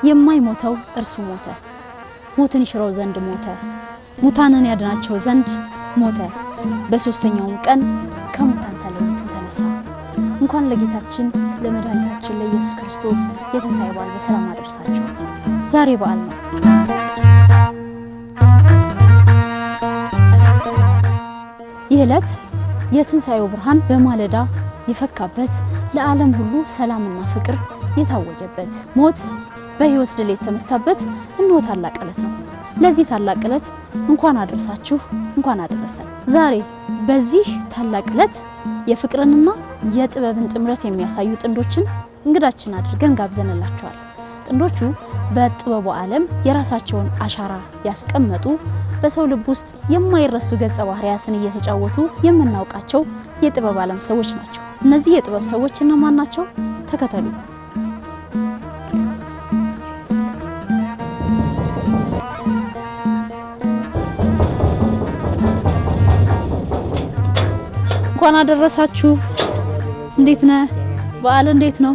የማይሞተው እርሱ ሞተ ሞትን ይሽረው ዘንድ ሞተ ሙታንን ያድናቸው ዘንድ ሞተ በሶስተኛው ቀን ከሙታን ተለይቶ ተነሳ እንኳን ለጌታችን ለመድኃኒታችን ለኢየሱስ ክርስቶስ የትንሣኤ በዓል በሰላም አደረሳችሁ ዛሬ በዓል ነው ይህ ዕለት የትንሣኤው ብርሃን በማለዳ የፈካበት ለዓለም ሁሉ ሰላምና ፍቅር የታወጀበት ሞት በህይወት ድል የተመታበት እንሆ ታላቅ ዕለት ነው ለዚህ ታላቅ ዕለት እንኳን አደረሳችሁ እንኳን አደረሰን ዛሬ በዚህ ታላቅ ዕለት የፍቅርንና የጥበብን ጥምረት የሚያሳዩ ጥንዶችን እንግዳችን አድርገን ጋብዘንላችኋል ጥንዶቹ በጥበቡ ዓለም የራሳቸውን አሻራ ያስቀመጡ በሰው ልብ ውስጥ የማይረሱ ገጸ ባህሪያትን እየተጫወቱ የምናውቃቸው የጥበብ ዓለም ሰዎች ናቸው እነዚህ የጥበብ ሰዎች እነማን ናቸው ተከተሉ እንኳን አደረሳችሁ እንዴት ነህ በዓል እንዴት ነው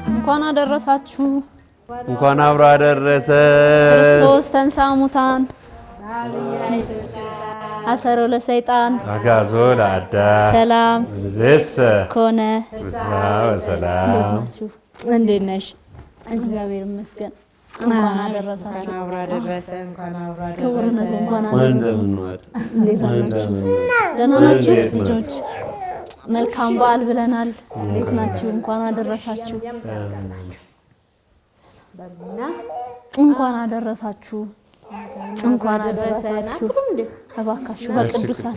እንኳን አደረሳችሁ እንኳን አብሮ አደረሰ ክርስቶስ ተንሥአ እሙታን አሰሮ ለሰይጣን አጋዞ ለአዳም ሰላም ዘሰ ኮነ ሰላም እንዴት ነሽ እግዚአብሔር ይመስገን እንኳን አደረሳችሁ አብሮ አደረሰ እንኳን አብሮ አደረሰ ክብርነቱ እንኳን አደረሳችሁ ደህና ናችሁ ልጆች መልካም በዓል ብለናል እንዴት ናችሁ እንኳን አደረሳችሁ እንኳን አደረሳችሁ እንኳን አደረሳችሁ ተባካችሁ በቅዱሳን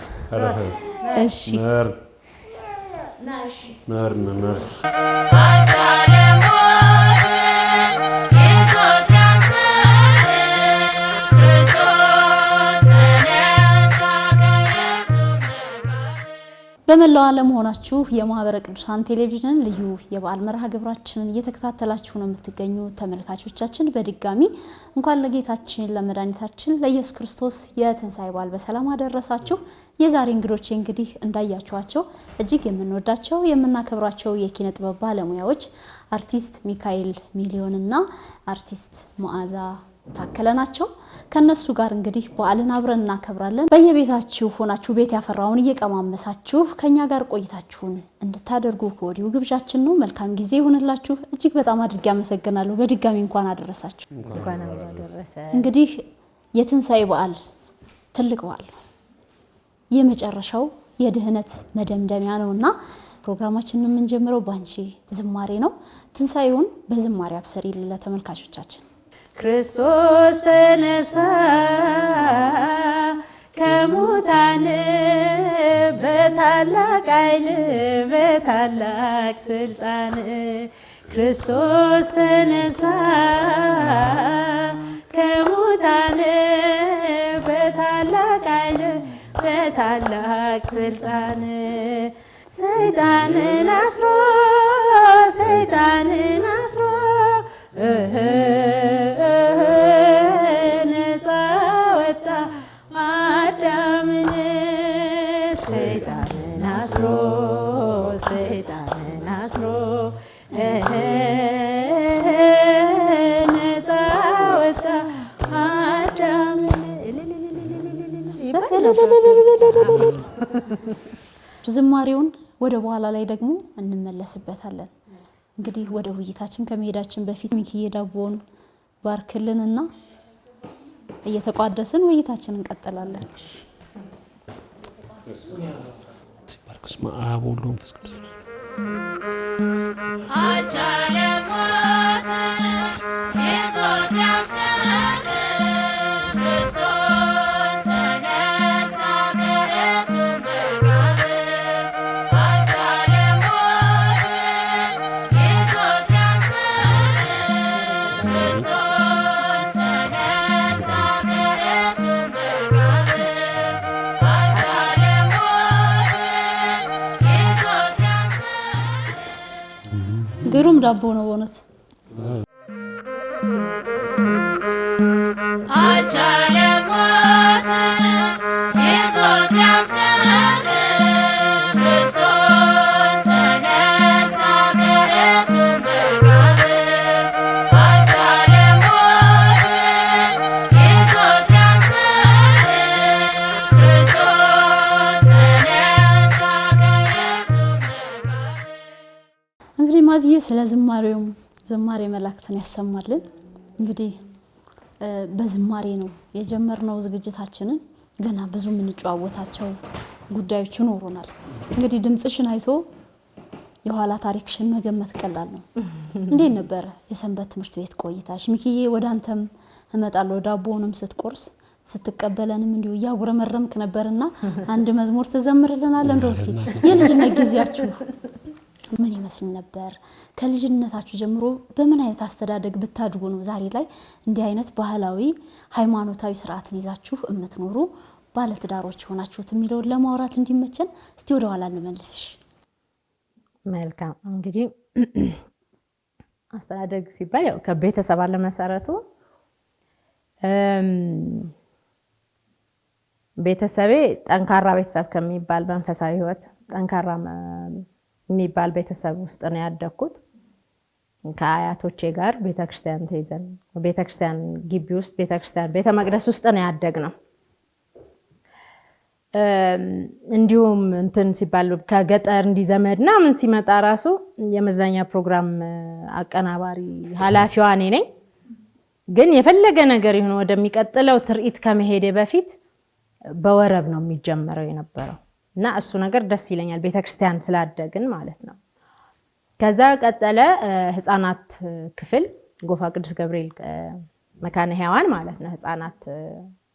እሺ ነር በመላው ዓለም ሆናችሁ የማህበረ ቅዱሳን ቴሌቪዥን ልዩ የበዓል መርሃ ግብራችንን እየተከታተላችሁ ነው የምትገኙ ተመልካቾቻችን በድጋሚ እንኳን ለጌታችን ለመድኃኒታችን ለኢየሱስ ክርስቶስ የትንሣኤ በዓል በሰላም አደረሳችሁ የዛሬ እንግዶቼ እንግዲህ እንዳያችኋቸው እጅግ የምንወዳቸው የምናከብራቸው የኪነ ጥበብ ባለሙያዎች አርቲስት ሚካኤል ሚሊዮንና አርቲስት መዓዛ ታከለናቸው ከነሱ ጋር እንግዲህ በዓልን አብረን እናከብራለን በየቤታችሁ ሆናችሁ ቤት ያፈራውን እየቀማመሳችሁ ከኛ ጋር ቆይታችሁን እንድታደርጉ ከወዲሁ ግብዣችን ነው መልካም ጊዜ ይሁንላችሁ እጅግ በጣም አድርጌ አመሰግናለሁ በድጋሚ እንኳን አደረሳችሁ እንኳን አደረሰ እንግዲህ የትንሣኤ በዓል ትልቅ በዓል የመጨረሻው የድህነት መደምደሚያ ነውና ፕሮግራማችንን የምንጀምረው ባንቺ ዝማሬ ነው ትንሣኤውን በዝማሬ አብሰሪልን ለተመልካቾቻችን ክርስቶስ ተነሳ ከሙታን በታላቅ ኃይል በታላቅ ስልጣን ክርስቶስ ተነሳ ከሙታን በታላቅ ኃይል በታላቅ ስልጣን ሰይጣንን አስሮ ነፃ ወጣ አዳምን ሰይጣንን አስሮ ነፃ ወጣ አዳምን ዝማሬውን ወደ በኋላ ላይ ደግሞ እንመለስበታለን። እንግዲህ ወደ ውይይታችን ከመሄዳችን በፊት ሚኪዬ ዳቦውን ባርክልንና እየተቋደስን ውይይታችንን እንቀጥላለን። ሲባርክስ ማአብ ወልድ ወመንፈስ ቅዱስ አልቻለም ሞት ይዞት ሊያስቀር ክርስቶስ ተነሳ ከሕቱ መቃብር። አልቻለም ሞት ይዞት ሊያስቀር ክርስቶስ ተነሳ ከሕቱ መቃብር። አልቻለም ሞት ይዞት ሊያስቀር ግሩም ዳቦ ነው በእውነት። አልቻለም ሞት ይዞት ሊያስቀር ክርስቶስ ተነሳ ከሕቱ መቃብር። አልቻለም ሞት ይዞት ሊያስቀር ክርስቶስ ተነሳ ከሕቱ መቃብር። እንግዲህ ማዝዬ ስለ ዝማሬውም ዝማሬ መላእክትን ያሰማልን። እንግዲህ በዝማሬ ነው የጀመርነው ዝግጅታችንን። ገና ብዙ የምንጨዋወታቸው ጉዳዮች ይኖሩናል። እንግዲህ ድምጽሽን አይቶ የኋላ ታሪክሽን መገመት ቀላል ነው። እንዴት ነበረ የሰንበት ትምህርት ቤት ቆይታሽ? ሚኪዬ ወደ አንተም እመጣለሁ። ዳቦውንም ስትቆርስ ስትቀበለንም እንዲሁ እያጉረመረምክ ነበርና አንድ መዝሙር ትዘምርልናለህ? እንደው እስኪ የልጅነት ጊዜያችሁ ምን ይመስል ነበር? ከልጅነታችሁ ጀምሮ በምን አይነት አስተዳደግ ብታድጉ ነው ዛሬ ላይ እንዲህ አይነት ባህላዊ ሃይማኖታዊ ስርዓትን ይዛችሁ እምትኖሩ ባለትዳሮች ሆናችሁት የሚለውን ለማውራት እንዲመቸን እስቲ ወደ ኋላ እንመልስሽ። መልካም እንግዲህ አስተዳደግ ሲባል ያው ከቤተሰብ አለ መሰረቱ። ቤተሰቤ ጠንካራ ቤተሰብ ከሚባል መንፈሳዊ ህይወት ጠንካራ የሚባል ቤተሰብ ውስጥ ነው ያደግኩት። ከአያቶቼ ጋር ቤተክርስቲያን ተይዘን ቤተክርስቲያን ግቢ ውስጥ ቤተክርስቲያን ቤተ መቅደስ ውስጥ ነው ያደግነው። እንዲሁም እንትን ሲባል ከገጠር እንዲዘመድና ምን ሲመጣ ራሱ የመዝናኛ ፕሮግራም አቀናባሪ ኃላፊዋ እኔ ነኝ። ግን የፈለገ ነገር ይሁን ወደሚቀጥለው ትርኢት ከመሄዴ በፊት በወረብ ነው የሚጀምረው የነበረው እና እሱ ነገር ደስ ይለኛል፣ ቤተክርስቲያን ስላደግን ማለት ነው። ከዛ ቀጠለ ህፃናት ክፍል ጎፋ ቅዱስ ገብርኤል መካነ ሕያዋን ማለት ነው። ህፃናት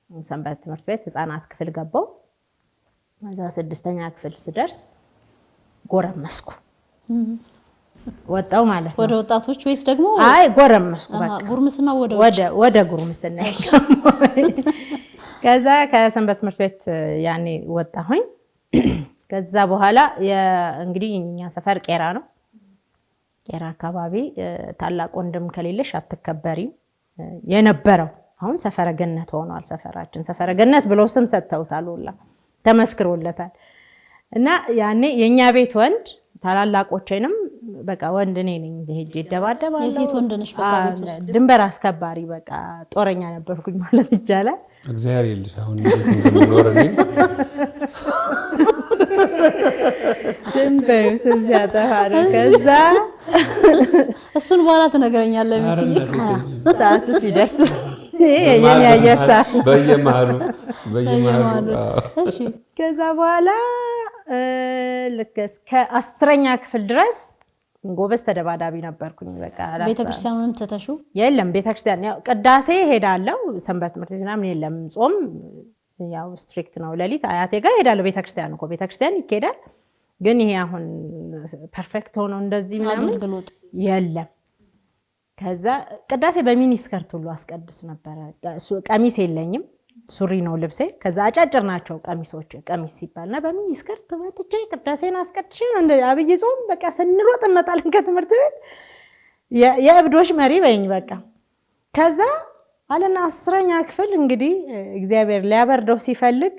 ሰንበት ትምህርት ቤት ህፃናት ክፍል ገባው። እዛ 6ኛ ክፍል ስደርስ ጎረመስኩ ወጣው ማለት ነው። ወደ ወጣቶች ወይስ ደግሞ አይ ጎረመስኩ በቃ ጉርምስና ወደ ጉርምስና። ከዛ ከሰንበት ትምህርት ቤት ያኔ ወጣሁኝ። ከዛ በኋላ እንግዲህ እኛ ሰፈር ቄራ ነው። ቄራ አካባቢ ታላቅ ወንድም ከሌለሽ አትከበሪም የነበረው አሁን ሰፈረ ገነት ሆኗል። ሰፈራችን ሰፈረ ገነት ብለው ስም ሰጥተውታል፣ ሁላ ተመስክሮለታል። እና ያኔ የኛ ቤት ወንድ ታላላቆቼንም በቃ ወንድ እኔ ነኝ ሄጄ ደባደባለሁ። የሴት ወንድ ነሽ በቃ ቤት ውስጥ ድንበር አስከባሪ በቃ ጦረኛ ነበርኩኝ ማለት ይቻላል። እግዚአብሔር ይልሽ አሁን እንደምኖር ነኝ ድንበር ሲያጠፋሩ ከዛ እሱን በኋላ ትነግረኛለህ ሚኪ ሰዓቱ ሲደርስ የኔ ያየሳ በየመሃሉ እሺ። ከዛ በኋላ ልክ እስከ 10ኛ ክፍል ድረስ ጎበዝ ተደባዳቢ ነበርኩኝ። በቃ ቤተክርስቲያኑን ተተሹ? የለም ቤተክርስቲያን ያው ቅዳሴ ሄዳለሁ። ሰንበት ትምህርት ቤት ምናምን የለም። ጾም ያው ስትሪክት ነው። ሌሊት አያቴ ጋር ሄዳለሁ። ቤተክርስቲያን እኮ ቤተክርስቲያን ይኬዳል። ግን ይሄ አሁን ፐርፌክት ሆኖ እንደዚህ ምናምን አገልግሎት የለም። ከዛ ቅዳሴ በሚኒስከርት ሁሉ አስቀድስ ነበር። ቀሚስ የለኝም፣ ሱሪ ነው ልብሴ። ከዛ አጫጭር ናቸው ቀሚሶች። ቀሚስ ሲባልና በሚኒስከርት ወጥቼ ቅዳሴን አስቀድሼ ነው እንደ አብይ ጾም በቃ ስንሮጥ እንመጣለን ከትምህርት ቤት። የእብዶች መሪ በይኝ በቃ። ከዛ አለና 10ኛ ክፍል እንግዲህ እግዚአብሔር ሊያበርደው ሲፈልግ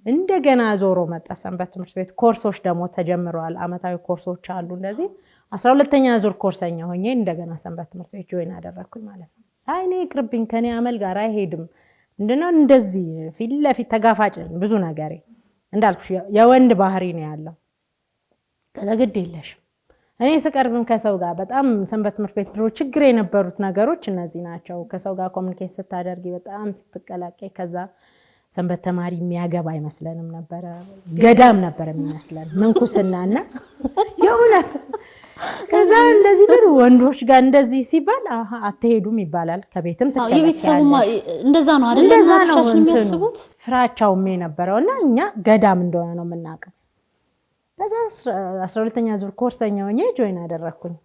እንደገና ዞሮ መጣ ሰንበት ትምህርት ቤት። ኮርሶች ደግሞ ተጀምረዋል። አመታዊ ኮርሶች አሉ እንደዚህ 12ኛ ዙር ኮርሰኛ ሆኜ እንደገና ሰንበት ትምህርት ቤት ጆይን አደረኩኝ ማለት ነው። አይ እኔ ይቅርብኝ ከኔ አመል ጋር አይሄድም እንደነው እንደዚህ ፊት ለፊት ተጋፋጭ ብዙ ነገሬ እንዳልኩሽ የወንድ ባህሪ ነው ያለው። ከዛ ግድ የለሽም እኔ ስቀርብም ከሰው ጋር በጣም ሰንበት ትምህርት ቤት ድሮ ችግር የነበሩት ነገሮች እነዚህ ናቸው። ከሰው ጋር ኮሙኒኬት ስታደርጊ በጣም ስትቀላቀይ ከዛ ሰንበት ተማሪ የሚያገባ አይመስለንም ነበር። ገዳም ነበር የሚመስለን ምንኩስናና የእውነት ከዛ እንደዚህ ብር ወንዶች ጋር እንደዚህ ሲባል አትሄዱም ይባላል። ከቤትም ተከለከለ። የቤተሰቡ እንደዛ ነው አይደል? እናቶቻችን የሚያስቡት ፍራቻውም የነበረውና እኛ ገዳም እንደሆነ ነው የምናውቀው። ከዛ 12ኛ ዙር ኮርሰኛ ሆኜ ጆይን አደረኩኝ።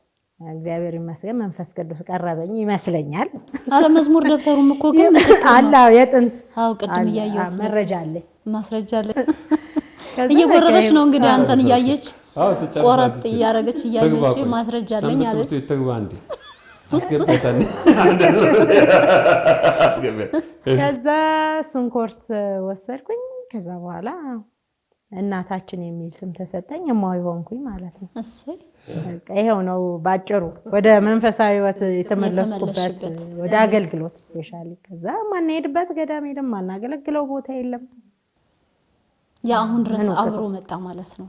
እግዚአብሔር ይመስገን መንፈስ ቅዱስ ቀረበኝ ይመስለኛል። አረ መዝሙር ደብተሩም እኮ ግን መስጠት አላ የጥንት ቅድም እያየሁት መረጃ አለ ማስረጃ አለ። እየጎረረች ነው እንግዲህ አንተን እያየች ቆረጥ እያረገች እያየች ማስረጃ አለኝ አለች። ተግባ እንዴ አስገበታን ከዛ እሱን ኮርስ ወሰድኩኝ። ከዛ በኋላ እናታችን የሚል ስም ተሰጠኝ። እማዊ ሆንኩኝ ማለት ነው። እሰይ ይሄው ነው ባጭሩ ወደ መንፈሳዊ ህይወት የተመለስኩበት ወደ አገልግሎት ስፔሻሊ። ከዛ ማንሄድበት ገዳም ሄደን ማናገለግለው ቦታ የለም። ያ አሁን ድረስ አብሮ መጣ ማለት ነው።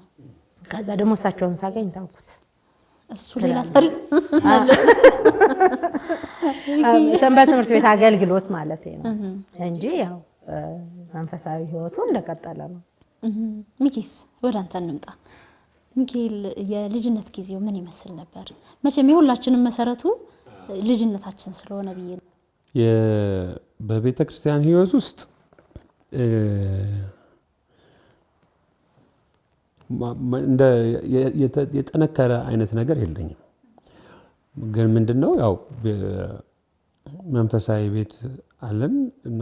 ከዛ ደግሞ እሳቸውን ሳገኝ ታውቁት እሱ ሌላ ታሪክ ሰንበት ትምህርት ቤት አገልግሎት ማለት ነው እንጂ ያው መንፈሳዊ ህይወቱ እንደቀጠለ ነው። ሚኪስ ወደ አንተ እንምጣ። ሚካኤል የልጅነት ጊዜው ምን ይመስል ነበር? መቼም የሁላችንም መሰረቱ ልጅነታችን ስለሆነ ብዬ ነው። በቤተ ክርስቲያን ህይወት ውስጥ እንደ የጠነከረ አይነት ነገር የለኝም። ግን ምንድነው ያው መንፈሳዊ ቤት አለን እና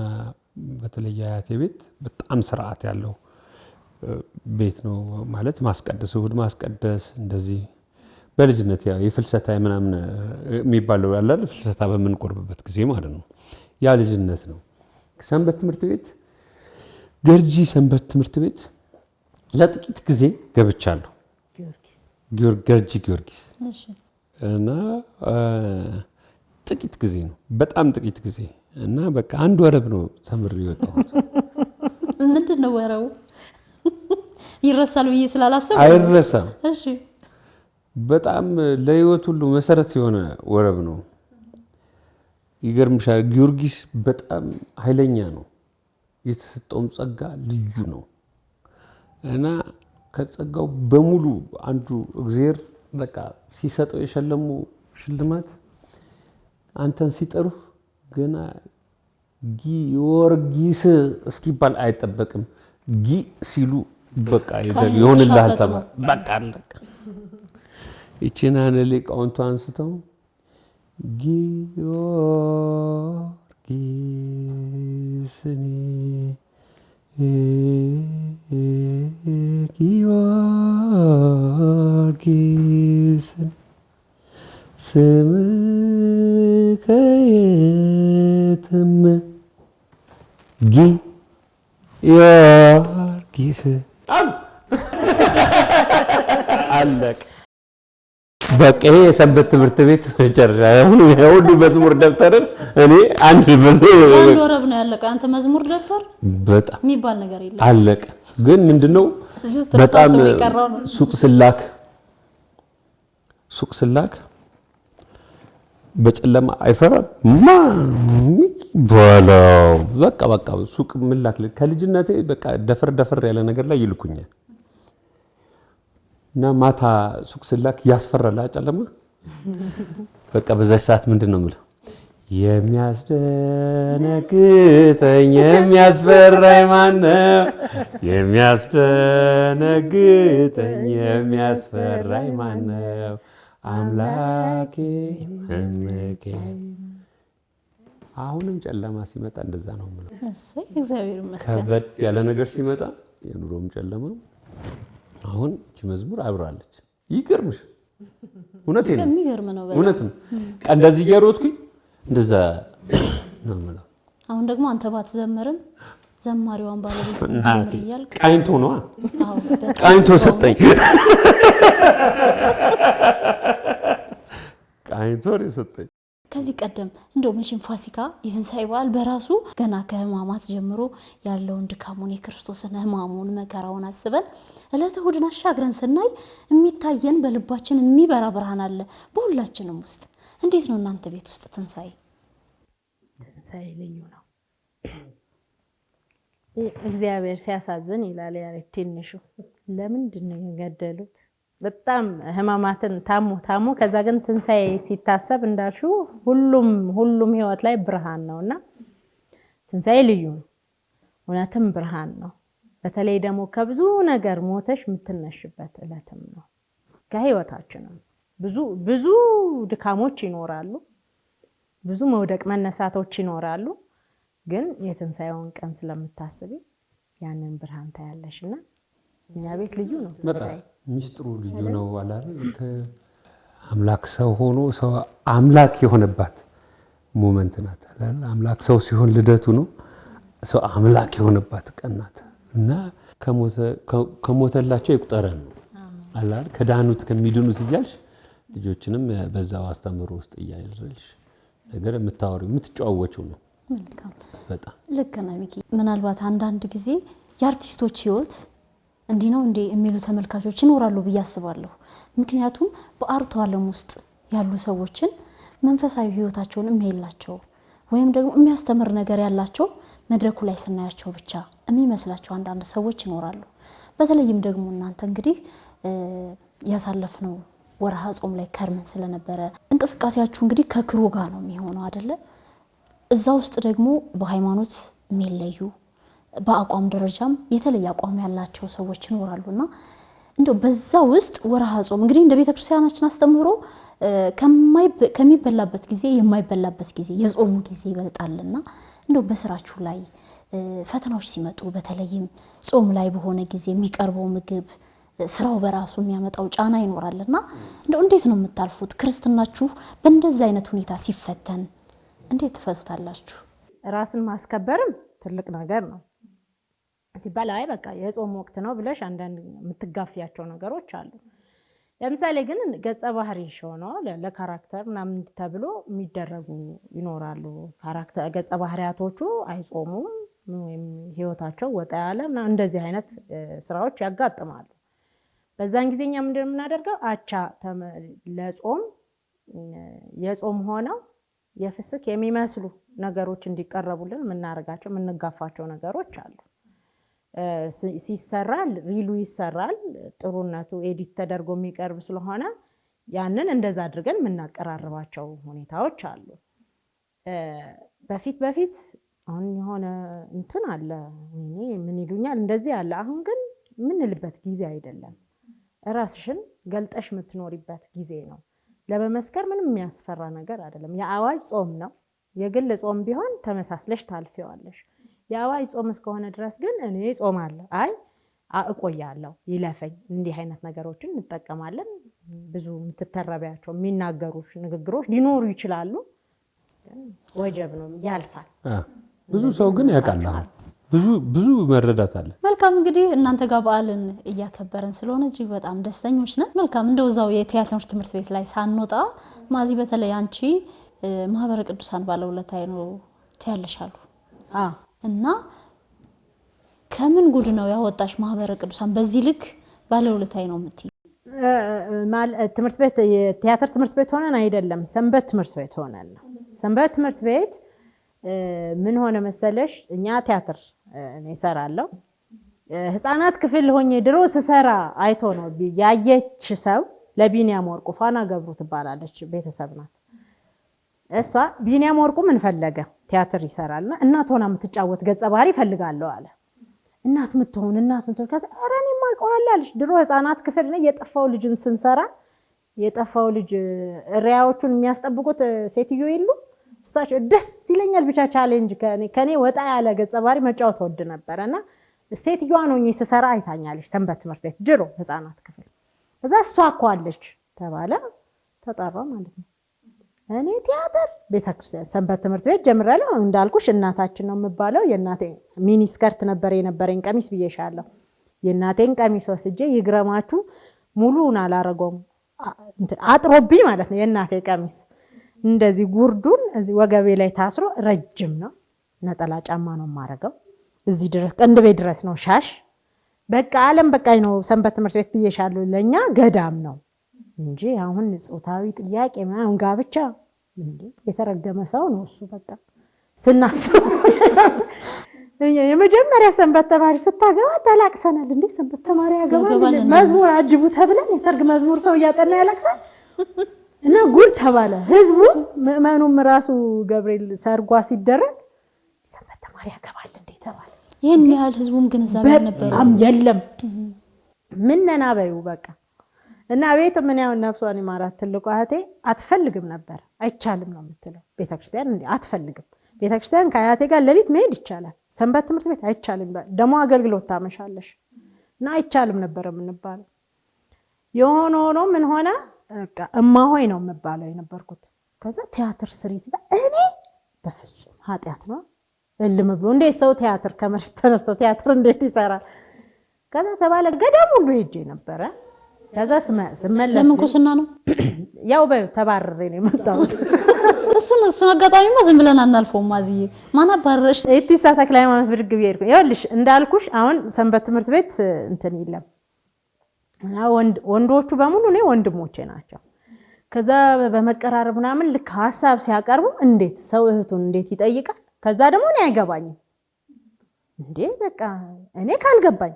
በተለይ አያቴ ቤት በጣም ስርዓት ያለው ቤት ነው ማለት ማስቀደስ እሑድ ማስቀደስ እንደዚህ በልጅነት ያው የፍልሰታ ምናምን የሚባለው ያለ ፍልሰታ በምንቆርብበት ጊዜ ማለት ነው። ያ ልጅነት ነው። ሰንበት ትምህርት ቤት ገርጂ ሰንበት ትምህርት ቤት ለጥቂት ጊዜ ገብቻለሁ። ገርጂ ጊዮርጊስ እና ጥቂት ጊዜ ነው በጣም ጥቂት ጊዜ እና በቃ አንድ ወረብ ነው ተምሬ የወጣሁት። ምንድነው ወረቡ? ይረሳል ብዬ ስላላሰብኩ አይረሳም። እሺ በጣም ለህይወት ሁሉ መሰረት የሆነ ወረብ ነው። ይገርምሻል ጊዮርጊስ በጣም ኃይለኛ ነው። የተሰጠውም ጸጋ ልዩ ነው እና ከጸጋው በሙሉ አንዱ እግዚአብሔር በቃ ሲሰጠው የሸለሙ ሽልማት አንተን ሲጠሩ ገና ጊዮርጊስ እስኪባል አይጠበቅም። ጊ ሲሉ በቃ ይሆንልሃል ተባለ። በቃ አለቀ። እቺና ሊቃውንቱ አንስተው ጊዮርጊስኒ ጊዮርጊስን ስምከ የትም ጊዮርጊስ አለቀ። በቃ ይሄ የሰንበት ትምህርት ቤት መጨረሻ ሁሉ መዝሙር ደብተርን እኔ አንድ ወረብ ነው ያለቀ። አንተ መዝሙር ደብተር በጣም የሚባል ነገር የለም አለቀ። ግን ምንድነው በጣም ሱቅ ስላክ በጨለማ አይፈራም ባላው በቃ ሱቅ ምላክ ከልጅነቴ በቃ ደፈር ያለ ነገር ላይ ይልኩኛል እና ማታ ሱቅ ስላክ ያስፈራል ጨለማ። በቃ በዛች ሰዓት ምንድነው የምለው የሚያስደነግጠኝ የሚያስፈራኝ ማነው? የሚያስደነግጠኝ የሚያስፈራኝ ማነው? አምላኬ እምቄ። አሁንም ጨለማ ሲመጣ እንደዛ ነው የምለው። እሰይ እግዚአብሔር ይመስገን። ከበድ ያለ ነገር ሲመጣ የኑሮም ጨለማ አሁን እቺ መዝሙር አብራለች። ይገርምሽ እውነቴን ነው። የሚገርም ነው በጣም እውነት ነው። እንደዚህ እየሮጥኩኝ እንደዛ ነው የምለው። አሁን ደግሞ አንተ ባትዘምርም ዘማሪዋን ባለቤት ዘምር እያልክ ቃኝቶ ነው አዎ ቃኝቶ ሰጠኝ። ቃኝቶ ነው ሰጠኝ። ከዚህ ቀደም እንደው መቼም ፋሲካ የትንሣኤ በዓል በራሱ ገና ከህማማት ጀምሮ ያለውን ድካሙን የክርስቶስን ህማሙን መከራውን አስበን ዕለተ እሑድን አሻግረን ስናይ የሚታየን በልባችን የሚበራ ብርሃን አለ በሁላችንም ውስጥ። እንዴት ነው እናንተ ቤት ውስጥ ትንሣኤ? ትንሣኤ ልዩ ነው። እግዚአብሔር ሲያሳዝን ይላል ያሬድ ትንሹ ለምንድን ነው የገደሉት? በጣም ህማማትን ታሞ ከዛ ግን ትንሣኤ ሲታሰብ እንዳልሽው ሁሉም ህይወት ላይ ብርሃን ነውና ትንሣኤ ልዩ ነው። እውነትም ብርሃን ነው። በተለይ ደግሞ ከብዙ ነገር ሞተሽ የምትነሽበት ዕለትም ነው። ከህይወታችንም ብዙ ድካሞች ይኖራሉ፣ ብዙ መውደቅ መነሳቶች ይኖራሉ። ግን የትንሣኤውን ቀን ስለምታስቢ ያንን ብርሃን ታያለሽና እኛ ቤት ልዩ ነው። በጣም ሚስጥሩ ልዩ ነው አላል አምላክ ሰው ሆኖ ሰው አምላክ የሆነባት ሞመንት ናት አላል። አምላክ ሰው ሲሆን ልደቱ ነው። ሰው አምላክ የሆነባት ቀን ናት እና ከሞተላቸው ይቁጠረን ነው አላል። ከዳኑት ከሚድኑት እያልሽ ልጆችንም በዛው አስተምሮ ውስጥ እያልሽ ነገር የምታወሪው የምትጫወቹው ነው። መልካም በጣም ልክ ነህ ሚኪ። ምናልባት አንዳንድ ጊዜ የአርቲስቶች ህይወት እንዲህ ነው እንዴ የሚሉ ተመልካቾች ይኖራሉ ብዬ አስባለሁ። ምክንያቱም በአርቱ ዓለም ውስጥ ያሉ ሰዎችን መንፈሳዊ ህይወታቸውን የሚያይላቸው ወይም ደግሞ የሚያስተምር ነገር ያላቸው መድረኩ ላይ ስናያቸው ብቻ የሚመስላቸው አንዳንድ ሰዎች ይኖራሉ። በተለይም ደግሞ እናንተ እንግዲህ ያሳለፍነው ወርሃ ጾም ላይ ከርመን ስለነበረ እንቅስቃሴያችሁ እንግዲህ ከክሩ ጋር ነው የሚሆነው አይደለ? እዛ ውስጥ ደግሞ በሃይማኖት የሚለዩ በአቋም ደረጃም የተለየ አቋም ያላቸው ሰዎች ይኖራሉና እንደው በዛ ውስጥ ወርሃ ጾም እንግዲህ እንደ ቤተክርስቲያናችን አስተምህሮ ከሚበላበት ጊዜ የማይበላበት ጊዜ የጾሙ ጊዜ ይበልጣልና እንደው በስራችሁ ላይ ፈተናዎች ሲመጡ በተለይም ጾም ላይ በሆነ ጊዜ የሚቀርበው ምግብ ስራው በራሱ የሚያመጣው ጫና ይኖራልና እንደው እንዴት ነው የምታልፉት? ክርስትናችሁ በእንደዚህ አይነት ሁኔታ ሲፈተን እንዴት ትፈቱታላችሁ? ራስን ማስከበርም ትልቅ ነገር ነው ሲባል አይ በቃ የጾም ወቅት ነው ብለሽ አንዳንድ የምትጋፊያቸው ነገሮች አሉ። ለምሳሌ ግን ገጸ ባህሪሽ ሆኖ ለካራክተር ምናምን ተብሎ የሚደረጉ ይኖራሉ። ካራክተር ገጸ ባህሪያቶቹ አይጾሙም ወይም ህይወታቸው ወጣ ያለ እንደዚህ አይነት ስራዎች ያጋጥማሉ። በዛን ጊዜኛ ምንድነው የምናደርገው? አቻ ለጾም የጾም ሆነው የፍስክ የሚመስሉ ነገሮች እንዲቀርቡልን የምናደርጋቸው የምንጋፋቸው ነገሮች አሉ። ሲሰራ ሪሉ ይሰራል። ጥሩነቱ ኤዲት ተደርጎ የሚቀርብ ስለሆነ ያንን እንደዛ አድርገን የምናቀራርባቸው ሁኔታዎች አሉ። በፊት አሁን የሆነ እንትን አለ ወይኔ ምን ይሉኛል እንደዚህ አለ። አሁን ግን ምንልበት ጊዜ አይደለም። ራስሽን ገልጠሽ የምትኖሪበት ጊዜ ነው። ለመመስከር ምንም የሚያስፈራ ነገር አይደለም። የአዋጅ ጾም ነው። የግል ጾም ቢሆን ተመሳስለሽ ታልፊዋለሽ። የአዋጅ ጾም እስከሆነ ድረስ ግን እኔ ጾማለሁ፣ አይ እቆያለሁ፣ ይለፈኝ፣ እንዲህ አይነት ነገሮችን እንጠቀማለን። ብዙ የምትተረቢያቸው የሚናገሩ ንግግሮች ሊኖሩ ይችላሉ። ወጀብ ነው፣ ያልፋል። ብዙ ሰው ግን ያውቃል። ብዙ መረዳት አለ። መልካም እንግዲህ እናንተ ጋር በዓልን እያከበረን ስለሆነ እጅግ በጣም ደስተኞች ነን። መልካም እንደው እዛው የቲያትር ትምህርት ቤት ላይ ሳንወጣ ማዚ በተለይ አንቺ ማህበረ ቅዱሳን ባለውለታዬ ነው ትያለሻሉ እና ከምን ጉድ ነው ያወጣሽ ማህበረ ቅዱሳን በዚህ ልክ ባለውለታዬ ነው የምትይ? ትምህርት ቤት የቲያትር ትምህርት ቤት ሆነን አይደለም፣ ሰንበት ትምህርት ቤት ሆነን ነው። ሰንበት ትምህርት ቤት ምን ሆነ መሰለሽ፣ እኛ ቲያትር እኔ እሰራለሁ። ህፃናት ክፍል ሆኜ ድሮ ስሰራ አይቶ ነው ያየች ሰው ለቢኒያም ወርቁ ፋና ገብሩ ትባላለች፣ ቤተሰብ ናት። እሷ ቢኒያም ወርቁ ምን ፈለገ? ቲያትር ይሰራልና እናት ሆና የምትጫወት ገጸ ባህሪ ፈልጋለሁ አለ። እናት ምትሆን ከዛ ኧረ እኔማ አውቀዋለሁ። ድሮ ህፃናት ክፍል ነው የጠፋው ልጅን ስንሰራ የጠፋው ልጅ ሪያዎቹን የሚያስጠብቁት ሴትዮ የሉ እሳቸው ደስ ይለኛል ብቻ ቻሌንጅ ከኔ ወጣ ያለ ገጸ ባህሪ መጫወት ወድ ነበርና ሴትዮዋ ነው ስሰራ አይታኛለች። ሰንበት ትምህርት ቤት ድሮ ህፃናት ክፍል እዛ እሷ እኮ አለች ተባለ፣ ተጠራ ማለት ነው። እኔ ቲያትር ቤተክርስቲያን ሰንበት ትምህርት ቤት ጀምራለሁ። እንዳልኩሽ እናታችን ነው የምባለው። የእናቴ ሚኒ ስከርት ነበር የነበረኝ ቀሚስ ብዬሻለሁ። የእናቴን ቀሚስ ወስጄ ይግረማችሁ ሙሉውን አላረገውም አጥሮብኝ ማለት ነው የእናቴ ቀሚስ እንደዚህ ጉርዱን እዚህ ወገቤ ላይ ታስሮ ረጅም ነው። ነጠላ ጫማ ነው የማረገው እዚህ ድረስ ቅንድቤ ድረስ ነው ሻሽ። በቃ ዓለም በቃኝ ነው። ሰንበት ትምህርት ቤት ብዬሻለሁ ለኛ ገዳም ነው እንጂ አሁን ጾታዊ ጥያቄ ምናምን ጋብቻ እንዴ የተረገመ ሰው ነው እሱ። በቃ ስናስብ የመጀመሪያ ሰንበት ተማሪ ስታገባ ተላቅሰናል። እንዴ ሰንበት ተማሪ ያገባል መዝሙር አጅቡ ተብለን የሰርግ መዝሙር ሰው እያጠና ያለቅሳል እና ጉድ ተባለ። ህዝቡ ምእመኑም ራሱ ገብርኤል ሰርጓ ሲደረግ ሰንበት ተማሪ ያገባል እንዴ ተባለ። ይሄን ያህል ህዝቡም ግንዛቤ ነበር የለም ምን ነናበዩ በቃ እና ቤት ምን ያው ነፍሷን ይማራት ትልቋ እህቴ አትፈልግም ነበር። አይቻልም ነው የምትለው ቤተክርስቲያን እንዴ አትፈልግም። ቤተክርስቲያን ከአያቴ ጋር ሌሊት መሄድ ይቻላል፣ ሰንበት ትምህርት ቤት አይቻልም። ደሞ አገልግሎት ታመሻለሽ እና አይቻልም ነበር የምንባለው። የሆነ ሆኖ ምን ሆነ በቃ እማሆይ ነው የምባለው የነበርኩት። ከዛ ቲያትር ስሪ ሲባል እኔ በፍጹም ኃጢአት ነው እልም ብሎ እንዴት ሰው ቲያትር ከመሬት ተነስቶ ቲያትር እንዴት ይሰራል? ከዛ ተባለ ገዳም ሁሉ ሄጄ ነበረ። ከዛ ስመለስ ለምንኩስና ነው ያው ተባረሬ ነው የመጣሁት። እሱን አጋጣሚማ ዝም ብለን አናልፈውም። ማዝዬ ማን አባረረሽ? ኢቲሳ ተክለ ሃይማኖት ብድግ ብዬሽ ይኸውልሽ እንዳልኩሽ አሁን ሰንበት ትምህርት ቤት እንትን የለም እና ወንዶቹ በሙሉ እኔ ወንድሞቼ ናቸው። ከዛ በመቀራረብ ምናምን ልክ ሐሳብ ሲያቀርቡ እንዴት ሰው እህቱን እንዴት ይጠይቃል? ከዛ ደግሞ እኔ አይገባኝም እንዴ በቃ እኔ ካልገባኝ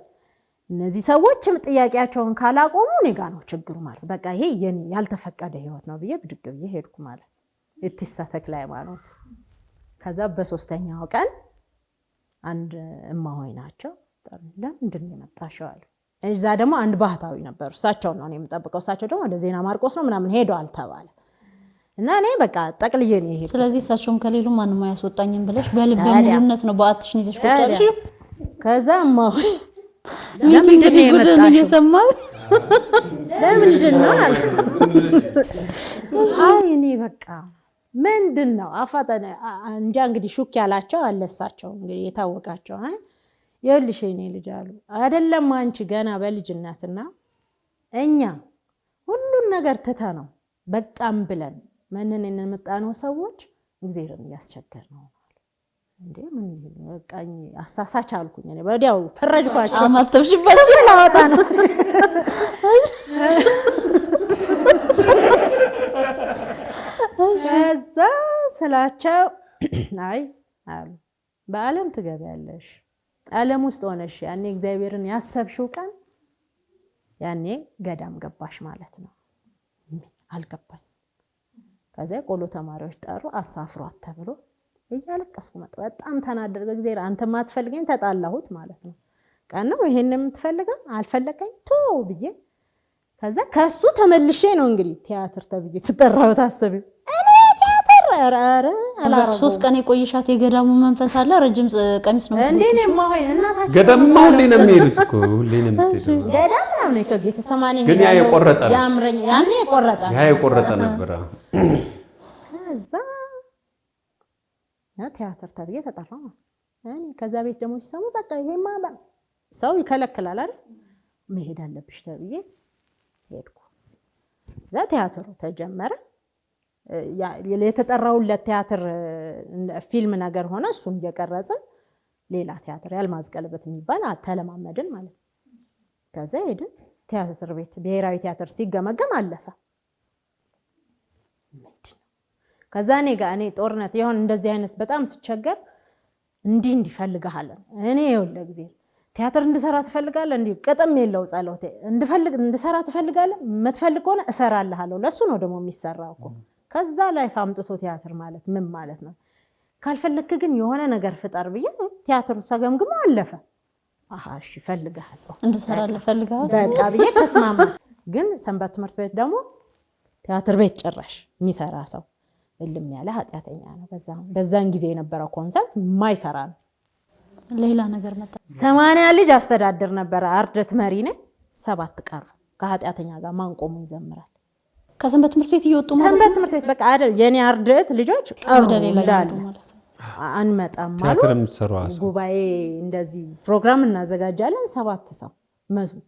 እነዚህ ሰዎችም ጥያቄያቸውን ካላቆሙ እኔ ጋር ነው ችግሩ ማለት በቃ ይሄ የኔ ያልተፈቀደ ህይወት ነው ብዬ ብድግ ብዬ ሄድኩ ማለት ኢቲሳ ተክለ ሃይማኖት። ከዛ በሶስተኛው ቀን አንድ እማሆይ ናቸው ለምንድን ነው የመጣሽው አሉ። እዛ ደግሞ አንድ ባህታዊ ነበሩ እሳቸው ነው እኔ የምጠብቀው። እሳቸው ደግሞ ወደ ዜና ማርቆስ ነው ምናምን ሄደዋል ተባለ እና እኔ በቃ ጠቅልዬ ነው ይሄ። ስለዚህ እሳቸውም ከሌሉ ማንንም አያስወጣኝም ብለሽ በልበ ሙሉነት ነው በአትሽን ይዘሽ ቆጫልሽ። ከዛ እማሆይ ሚኪ እንግዲህ ጉድን እየሰማል ለምንድን ነው አለ። አይ እኔ በቃ ምንድን ነው አፋጠነ እንጃ እንግዲህ ሹክ ያላቸው አለሳቸው እንግዲህ የታወቃቸው ይኸውልሽ እኔ ልጅ አሉ አይደለም አንቺ ገና በልጅነትና እኛ ሁሉን ነገር ትታ ነው በቃም ብለን ማንነን እንመጣነው ሰዎች እግዚአብሔርን ያስቸገር ነው እንዴ ምን በቃኝ አሳሳች አልኩኝ። እኔ ወዲያው ፈረጅኳቸው አማተብሽባቸው ላወጣ ነው። ከዛ ስላቸው አይ አሉ በዓለም ትገቢያለሽ ዓለም ውስጥ ሆነሽ ያኔ እግዚአብሔርን ያሰብሽው ቀን ያኔ ገዳም ገባሽ ማለት ነው። አልገባኝ። ከዛ ቆሎ ተማሪዎች ጠሩ አሳፍሯት ተብሎ እያለቀስኩ መጣ። በጣም ተናደርገ እግዚአብሔር አንተ ማትፈልገኝ ተጣላሁት ማለት ነው። ቀን ነው ይሄንን የምትፈልገው አልፈለከኝ ቶ ብዬ ከዛ ከሱ ተመልሼ ነው እንግዲህ ቲያትር ተብዬ ተጠራው ታሰቢ እኔ ቲያትር አረ አላረው 3 ቀን የቆየሻት የገዳሙ መንፈስ አለ ረጅም ቀሚስ ነው እንዴ ነው ማሆይ እናታችን ገዳም ሁሌ ነው የሚሄዱት እኮ ሁሌ ነው የምትሄደው ገዳም ነው ከጌተ ሰማኔ ግን ያ የቆረጠ ነው ያምረኝ ያኔ የቆረጠ ነበር። ከዛ ቲያትር ተብዬ ተጠራው እኔ ከዛ ቤት ደግሞ ሲሰሙ በቃ ይሄማ ሰው ይከለክላል አይደል መሄድ አለብሽ ተብዬ ሄድኩ። እዛ ቲያትሩ ተጀመረ። የተጠራውለት ቲያትር ፊልም ነገር ሆነ። እሱን እየቀረጽን ሌላ ቲያትር ያልማዝ ቀለበት የሚባል ተለማመድን ማለት። ከዛ ሄድን ቲያትር ቤት ብሔራዊ ቲያትር ሲገመገም አለፈ። ከዛ እኔ ጦርነት ይሁን እንደዚህ አይነት በጣም ስቸገር እንዲፈልጋል እኔ ይወለ ጊዜ ቲያትር እንድሰራ ትፈልጋለህ እንዴ ቅጥም የለው ጸሎቴ እንድሰራ ትፈልጋለህ መትፈልግ ሆነ እሰራልሃለሁ ለሱ ነው ደግሞ የሚሰራው እኮ። ከዛ ላይ አምጥቶ ቲያትር ማለት ምን ማለት ነው? ካልፈለክ ግን የሆነ ነገር ፍጠር ብዬ ቲያትሩ ተገምግሞ አለፈ። እሺ ፈልጋለሁ እንድሰራልህ ፈልጋለሁ በቃ ብዬ ተስማማ። ግን ሰንበት ትምህርት ቤት ደግሞ ቲያትር ቤት ጭራሽ የሚሰራ ሰው እልም ያለ ኃጢአተኛ ነው። በዛን ጊዜ የነበረው ኮንሰርት ማይሰራ ነው። ሌላ ነገር መጣ። 80 ልጅ አስተዳደር ነበር። አርደት መሪ ነኝ። 7 ቀሩ። ከኃጢአተኛ ጋር ማን ቆሞ ይዘምራል? ከሰንበት ትምህርት ቤት እየወጡ ማለት ሰንበት ትምህርት ቤት በቃ አይደል የኔ አርደት ልጆች ቀሩ እንዳለ ማለት ነው። አንመጣም ማለት ቲያትርም ሰራው ጉባኤ እንደዚህ ፕሮግራም እናዘጋጃለን 7 ሰው መዝሙር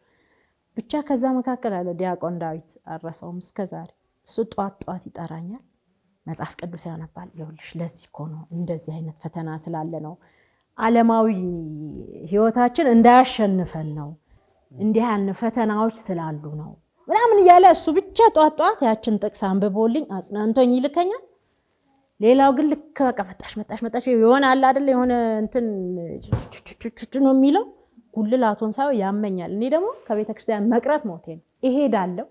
ብቻ። ከዛ መካከል አለ ዲያቆን ዳዊት አረሳውም እስከዛሬ እሱ ጧት ይጠራኛል። መጽሐፍ ቅዱስ ያነባል። ይኸውልሽ ለዚህ እኮ ነው እንደዚህ አይነት ፈተና ስላለ ነው ዓለማዊ ህይወታችን እንዳያሸንፈን ነው እንዲህ ያለ ፈተናዎች ስላሉ ነው ምናምን እያለ እሱ ብቻ ጧት ያችን ጥቅስ አንብቦልኝ አጽናንቶኝ ይልከኛል። ሌላው ግን ልክ በቃ መጣሽ የሆነ አለ አይደል የሆነ እንትን ነው የሚለው ጉልላቱን ሳይው ያመኛል። እኔ ደግሞ ከቤተ ክርስቲያን መቅረት ሞቴ ነው። እሄዳለሁ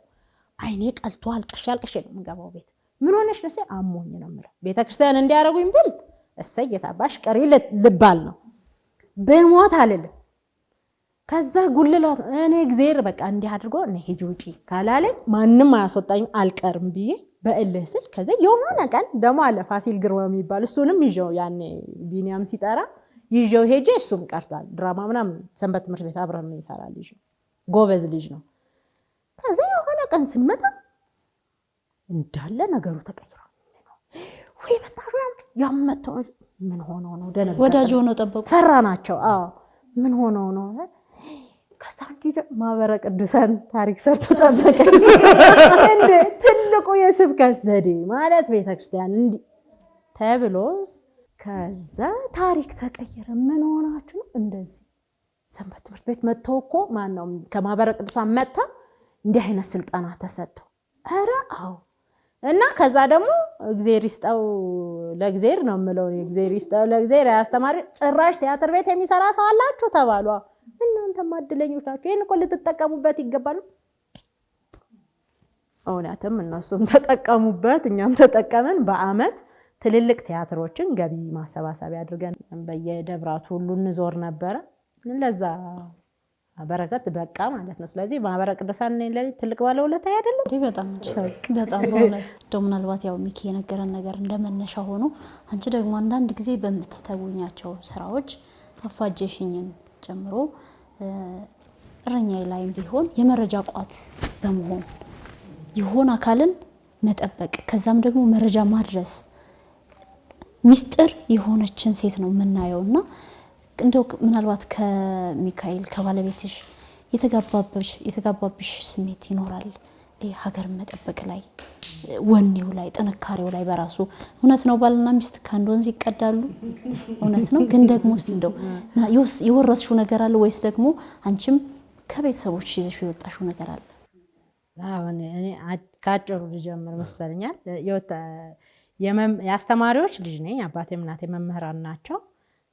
አይኔ ቀልቶ አልቅሼ ነው የምገባው ቤት። ምን ሆነሽ ነው ሲል አሞኝ ነው የምለው። ቤተ ክርስቲያን እንዲያረጉኝ ብል እሰይ የታባሽ ቀሪ ልባል ነው በሞት አልልም። ከዛ ጉልላት እኔ እግዚአብሔር በቃ እንዲህ አድርጎ እኔ ሂጂ ውጪ ካላለኝ ማንም አያስወጣኝም አልቀርም ብዬ በእልህ ስል ከዛ የሆነ ቀን ደሞ አለ ፋሲል ግርማ የሚባል እሱንም ይዤው ያኔ ቢኒያም ሲጠራ ይዤው ሄጄ እሱም ቀርቷል። ድራማ ምናምን ሰንበት ትምህርት ቤት አብረን እንሰራለን። ልጅ ጎበዝ ልጅ ነው። ከዛ የሆነ ቀን ስንመጣ እንዳለ ነገሩ ተቀይሯል። ወይ መጣሩ ያመጣው ምን ሆኖ ነው ደነገጠ። ወዳጅ ሆኖ ጠበቁ ፈራናቸው። አዎ ምን ሆኖ ነው ከዛ እንደ ማህበረ ቅዱሳን ታሪክ ሰርቶ ጠበቀ። እንደ ትልቁ የስብከት ዘዴ ማለት ቤተክርስቲያን እንዲ ተብሎስ ከዛ ታሪክ ተቀየረ። ምን ሆናችሁ እንደዚህ ሰንበት ትምህርት ቤት መጥተው እኮ ማነው ከማህበረ ቅዱሳን መጣ እንዲህ አይነት ስልጣና ተሰጥተው አረ አዎ እና ከዛ ደግሞ እግዚአብሔር ይስጠው ለእግዚአብሔር ነው የምለው። እግዚአብሔር ይስጠው ለእግዚአብሔር ያስተማሪ ጭራሽ ቲያትር ቤት የሚሰራ ሰው አላችሁ ተባሉ። እናንተ ማድለኞች ናችሁ፣ ይሄን እኮ ልትጠቀሙበት ይገባል። እውነትም እነሱም ተጠቀሙበት፣ እኛም ተጠቀመን። በአመት ትልልቅ ቲያትሮችን ገቢ ማሰባሰቢያ አድርገን በየደብራቱ ሁሉ እንዞር ነበር። ለዛ በረከት በቃ ማለት ነው። ስለዚህ ማህበረ ቅዱሳን ላይ ትልቅ ባለውለታ አይደለም እንዴ? በጣም በእውነት እንደው ምናልባት ያው ሚኪ የነገረን ነገር እንደመነሻ ሆኖ አንቺ ደግሞ አንዳንድ ጊዜ በምትተውኛቸው ስራዎች አፋጀሽኝን ጨምሮ እረኛዬ ላይም ቢሆን የመረጃ ቋት በመሆን ይሆን አካልን መጠበቅ ከዛም ደግሞ መረጃ ማድረስ ሚስጥር የሆነችን ሴት ነው የምናየውና እንደው ምናልባት ከሚካኤል ከባለቤትሽ የተጋባብሽ ስሜት ይኖራል? ሀገር መጠበቅ ላይ ወኔው ላይ ጥንካሬው ላይ በራሱ እውነት ነው። ባልና ሚስት ከአንድ ወንዝ ይቀዳሉ፣ እውነት ነው። ግን ደግሞ እስቲ እንደው የወረስሽው ነገር አለ ወይስ ደግሞ አንቺም ከቤተሰቦች ይዘሽ የወጣሽው ነገር አለ? አሁን እኔ ካጭሩ ልጀምር መሰለኛል። የአስተማሪዎች ልጅ ነኝ። አባቴም እናቴም መምህራን ናቸው።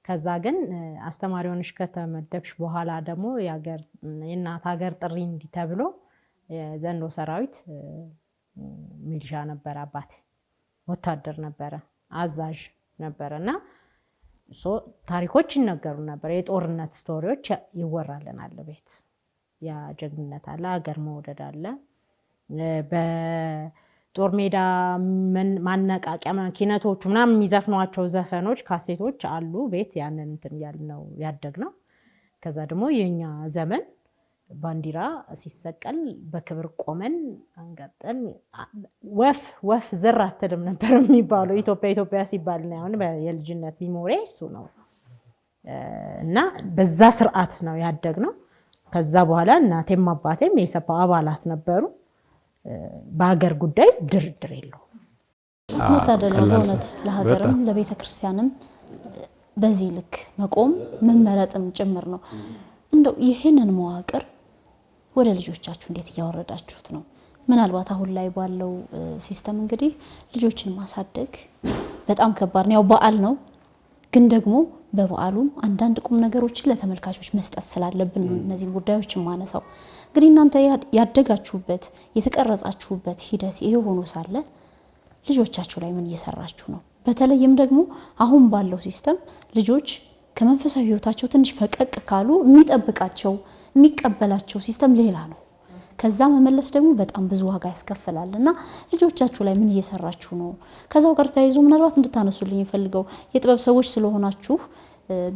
ከዛ ግን አስተማሪ ሆነሽ ከተመደብሽ በኋላ ደግሞ የእናት ሀገር ጥሪ እንዲተብሎ የዘንዶ ሰራዊት ሚሊሻ ነበር። አባቴ ወታደር ነበረ፣ አዛዥ ነበረና ታሪኮች ይነገሩ ነበር። የጦርነት ስቶሪዎች ይወራልናል ቤት። ያ ጀግንነት አለ፣ ሀገር መውደድ አለ። ጦር ሜዳ ማነቃቂያ ኪነቶቹ ምናምን የሚዘፍኗቸው ዘፈኖች ካሴቶች አሉ ቤት። ያንን እንትን ያልነው ያደግነው። ከዛ ደግሞ የኛ ዘመን ባንዲራ ሲሰቀል በክብር ቆመን አንገጠን ወፍ ዝር አትልም ነበር የሚባለው ኢትዮጵያ ሲባል ነው። አሁን የልጅነት ሚሞሪ እሱ ነው እና በዛ ስርዓት ነው ያደግነው። ከዛ በኋላ እናቴም አባቴም የሰፓ አባላት ነበሩ። በሀገር ጉዳይ ድርድር የለው። መታደለው በእውነት ለሀገርም ለቤተ ክርስቲያንም በዚህ ልክ መቆም መመረጥም ጭምር ነው። እንደው ይህንን መዋቅር ወደ ልጆቻችሁ እንዴት እያወረዳችሁት ነው? ምናልባት አሁን ላይ ባለው ሲስተም እንግዲህ ልጆችን ማሳደግ በጣም ከባድ ነው። ያው በዓል ነው፣ ግን ደግሞ በበዓሉም አንዳንድ ቁም ነገሮችን ለተመልካቾች መስጠት ስላለብን ነው እነዚህ ጉዳዮች ማነሳው። እንግዲህ እናንተ ያደጋችሁበት የተቀረጻችሁበት ሂደት ይሄ ሆኖ ሳለ ልጆቻችሁ ላይ ምን እየሰራችሁ ነው? በተለይም ደግሞ አሁን ባለው ሲስተም ልጆች ከመንፈሳዊ ህይወታቸው ትንሽ ፈቀቅ ካሉ የሚጠብቃቸው የሚቀበላቸው ሲስተም ሌላ ነው። ከዛ መመለስ ደግሞ በጣም ብዙ ዋጋ ያስከፍላልና ልጆቻችሁ ላይ ምን እየሰራችሁ ነው? ከዛው ጋር ተያይዞ ምናልባት እንድታነሱልኝ ፈልገው የጥበብ ሰዎች ስለሆናችሁ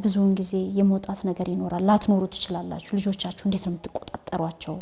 ብዙውን ጊዜ የመውጣት ነገር ይኖራል፣ ላትኖሩ ትችላላችሁ። ልጆቻችሁ እንዴት ነው የምትቆጣጠሯቸው?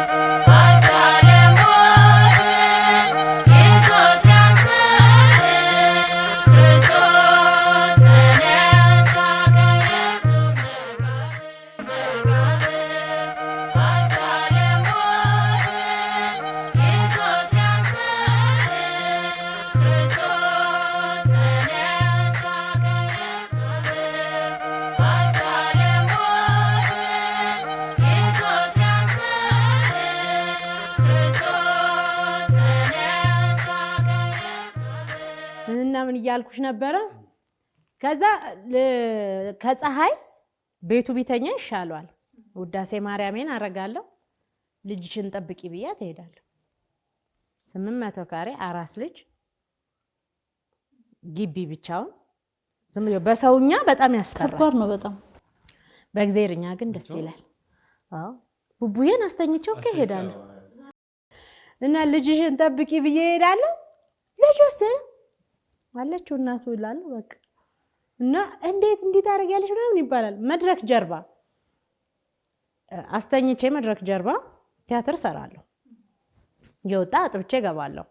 ምናምን እያልኩሽ ነበረ። ከዛ ከፀሐይ ቤቱ ቢተኛ ይሻላል። ውዳሴ ማርያምን አረጋለሁ። ልጅሽን ጠብቂ ብያ ትሄዳለሁ። 800 ካሬ አራስ ልጅ ግቢ ብቻውን ዝም ብሎ በሰውኛ በጣም ያስፈራል። ከባድ ነው በጣም። በእግዚአብሔርኛ ግን ደስ ይላል። አዎ ቡቡዬን አስተኝቼው ከሄዳለሁ እና ልጅሽን ጠብቂ ብዬ እሄዳለሁ። ልጅስ አለችው እናቱ ይላል በቃ እና እንዴት ታደርጊያለሽ ምናምን ይባላል። መድረክ ጀርባ አስተኝቼ መድረክ ጀርባ ቲያትር ሰራለሁ። የወጣ አጥብቼ ገባለሁ።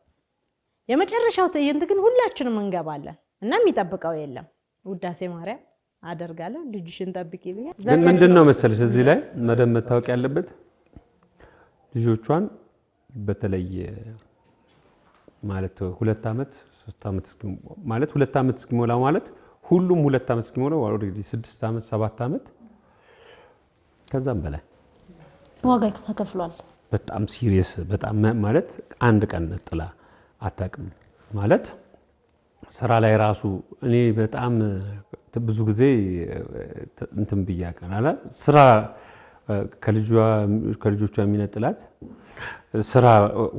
የመጨረሻው ትዕይንት ግን ሁላችንም እንገባለን እና የሚጠብቀው የለም። ውዳሴ ማርያም አደርጋለሁ። ልጅሽን ጠብቂ ብዬ ግን ምንድነው መሰለሽ እዚህ ላይ መደም መታወቅ ያለበት ልጆቿን በተለይ ማለት 2 ዓመት 3 ዓመት ማለት 2 ዓመት እስኪሞላ ማለት ሁሉም 2 ዓመት እስኪሞላው ኦልሬዲ 6 ዓመት 7 ዓመት ከዛም በላይ ዋጋ ተከፍሏል። በጣም ሲሪየስ በጣም ማለት አንድ ቀን ጥላ አታውቅም ማለት ስራ ላይ ራሱ እኔ በጣም ብዙ ጊዜ እንትን ብያቀናል ስራ ከልጆቿ የሚነጥላት ስራ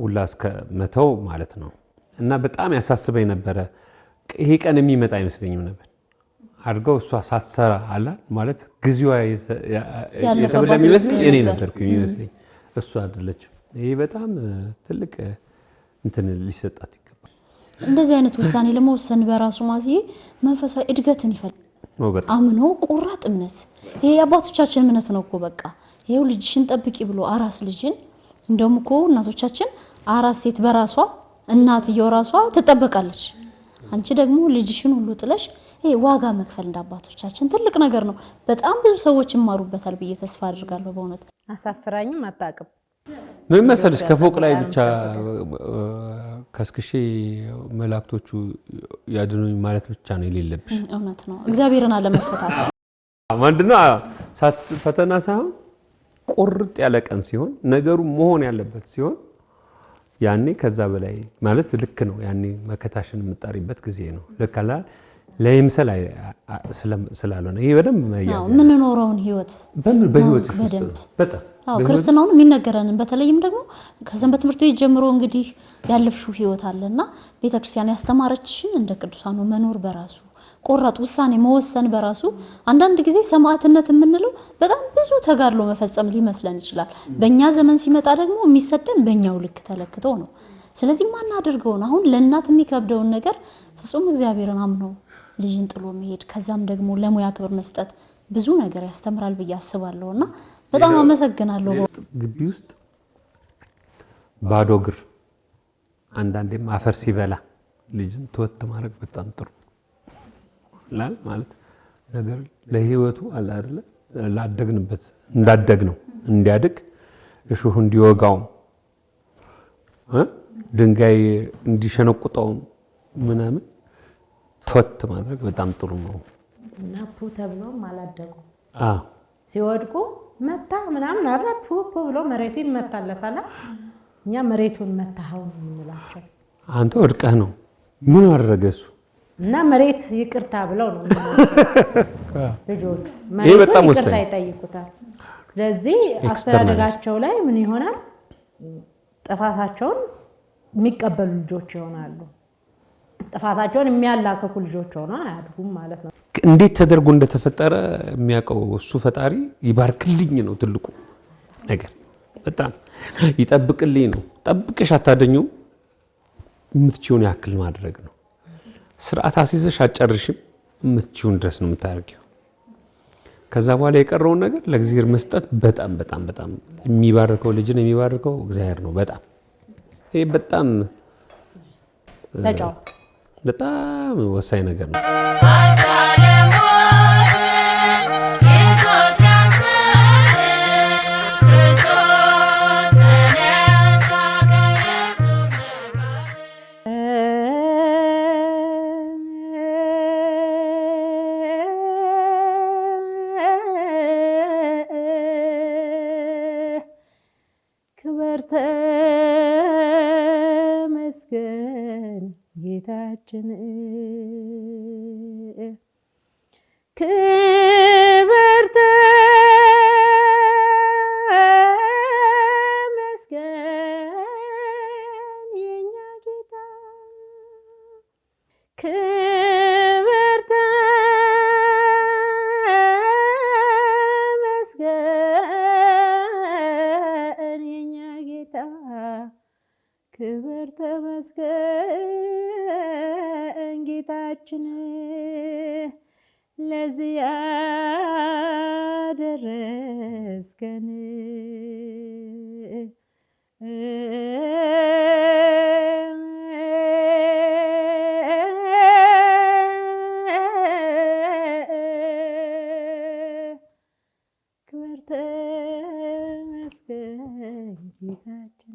ሁላ እስከ መተው ማለት ነው። እና በጣም ያሳስበኝ ነበረ። ይሄ ቀን የሚመጣ አይመስለኝም ነበር አድርገው እሷ ሳትሰራ አላ ማለት ግዚዋ የተበላ የሚመስለኝ እኔ ነበርኩ የሚመስለኝ እሷ አይደለችም። ይሄ በጣም ትልቅ እንትን ሊሰጣት ይገባል። እንደዚህ አይነት ውሳኔ ለመወሰን በራሱ ማዝዬ መንፈሳዊ እድገትን ይፈልጋል። አምኖ ቆራጥ እምነት። ይሄ የአባቶቻችን እምነት ነው እኮ በቃ ይሄው ልጅሽን ጠብቂ ብሎ አራስ ልጅን እንደውም እኮ እናቶቻችን አራስ ሴት በራሷ እናትየው ራሷ ትጠበቃለች። አንቺ ደግሞ ልጅሽን ሁሉ ጥለሽ ይሄ ዋጋ መክፈል እንዳባቶቻችን ትልቅ ነገር ነው። በጣም ብዙ ሰዎች ይማሩበታል ብዬ ተስፋ አድርጋለሁ። በእውነት አሳፍራኝም አታውቅም። ምን መሰለሽ ከፎቅ ላይ ብቻ ከስክሼ መላእክቶቹ ያድኑኝ ማለት ብቻ ነው የሌለብሽ። እውነት ነው። እግዚአብሔርን አለመፈታተን ምንድነው ፈተና ሳይሆን ቁርጥ ያለ ቀን ሲሆን ነገሩ መሆን ያለበት ሲሆን ያኔ ከዛ በላይ ማለት ልክ ነው። ያኔ መከታሽን የምጣሪበት ጊዜ ነው። ለካላ ለይምሰል ስላልሆነ ይሄ በደንብ መያዝ ምን ኖረውን ህይወት በህይወት በጣም ክርስትናውን የሚነገረንን በተለይም ደግሞ ከሰንበት ትምህርት ቤት ጀምሮ እንግዲህ ያለፍሽው ህይወት አለና ቤተክርስቲያን ያስተማረችሽን እንደ ቅዱሳኑ መኖር በራሱ ቆራጥ ውሳኔ መወሰን በራሱ አንዳንድ ጊዜ ሰማዕትነት የምንለው በጣም ብዙ ተጋድሎ መፈጸም ሊመስለን ይችላል። በእኛ ዘመን ሲመጣ ደግሞ የሚሰጠን በእኛው ልክ ተለክቶ ነው። ስለዚህ ማን አድርገውን አሁን ለእናት የሚከብደውን ነገር ፍጹም እግዚአብሔርን አምኖ ልጅን ጥሎ መሄድ ከዛም ደግሞ ለሙያ ክብር መስጠት ብዙ ነገር ያስተምራል ብዬ አስባለሁና በጣም አመሰግናለሁ። ግቢ ውስጥ ባዶ እግር አንዳንዴም አፈር ሲበላ ልጅን ተወት ማድረግ በጣም ጥሩ ማለት ነገር ለህይወቱ አለ አይደለ ላደግንበት እንዳደግ ነው እንዲያድግ እሾህ እንዲወጋው ድንጋይ እንዲሸነቁጠው ምናምን ተወት ማድረግ በጣም ጥሩ ነው። እና ፑ ተብሎም አላደጉ ሲወድቁ መታ ምናምን አረፉ ብሎ መሬቱ ይመታለታል። እኛ መሬቱን መታው ነው የምንላቸው። አንተ ወድቀህ ነው ምን አደረገ እሱ እና መሬት ይቅርታ ብለው ነው ልጆቹ ይሄ በጣም ይቅርታ ይጠይቁታል። ስለዚህ አስተዳደጋቸው ላይ ምን ይሆናል ጥፋታቸውን የሚቀበሉ ልጆች ይሆናሉ። ጥፋታቸውን የሚያላከኩ ልጆች ሆነው አያድጉም ማለት ነው። እንዴት ተደርጎ እንደተፈጠረ የሚያውቀው እሱ ፈጣሪ ይባርክልኝ ነው ትልቁ ነገር። በጣም ይጠብቅልኝ ነው። ጠብቀሽ አታደኙ የምትችውን ያክል ማድረግ ነው። ስርዓት አስይዘሽ አጨርሽም የምትችውን ድረስ ነው የምታደርጊው። ከዛ በኋላ የቀረውን ነገር ለእግዚአብሔር መስጠት በጣም በጣም በጣም የሚባርከው ልጅን የሚባርከው እግዚአብሔር ነው። በጣም ይሄ በጣም በጣም ወሳኝ ነገር ነው። ክብር ተመስገን ጌታችን ክብር ተመስገን የኛ ጌታ ክብር ተመስገን የኛ ጌታ ክብር ተመስገን ጌታችን ለዚህ ያደረስከን ክብር ተመስገን ጌታችን።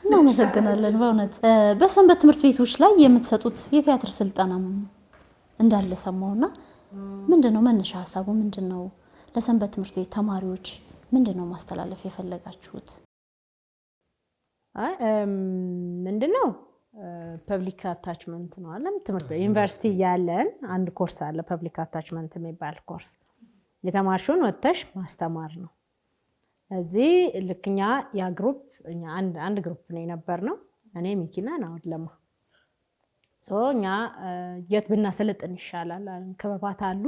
እናመሰግናለን። በእውነት በሰንበት ትምህርት ቤቶች ላይ የምትሰጡት የቲያትር ስልጠናም እንዳለ ሰማውና ምንድነው መነሻ ሀሳቡ ምንድነው? ለሰንበት ትምህርት ቤት ተማሪዎች ምንድነው ማስተላለፍ የፈለጋችሁት? ምንድነው ፐብሊክ አታችመንት ነው አለ ትምህርት ዩኒቨርሲቲ ያለን አንድ ኮርስ አለ ፐብሊክ አታችመንት የሚባል ኮርስ የተማርሽውን ወጥተሽ ማስተማር ነው። እዚህ ልክኛ ያ ግሩፕ እኛ አንድ ግሩፕ ነው የነበርነው እኔ ሚኪና ናውድ ለማ ሶኛ የት ብናሰለጥን ይሻላል ክበባት አሉ።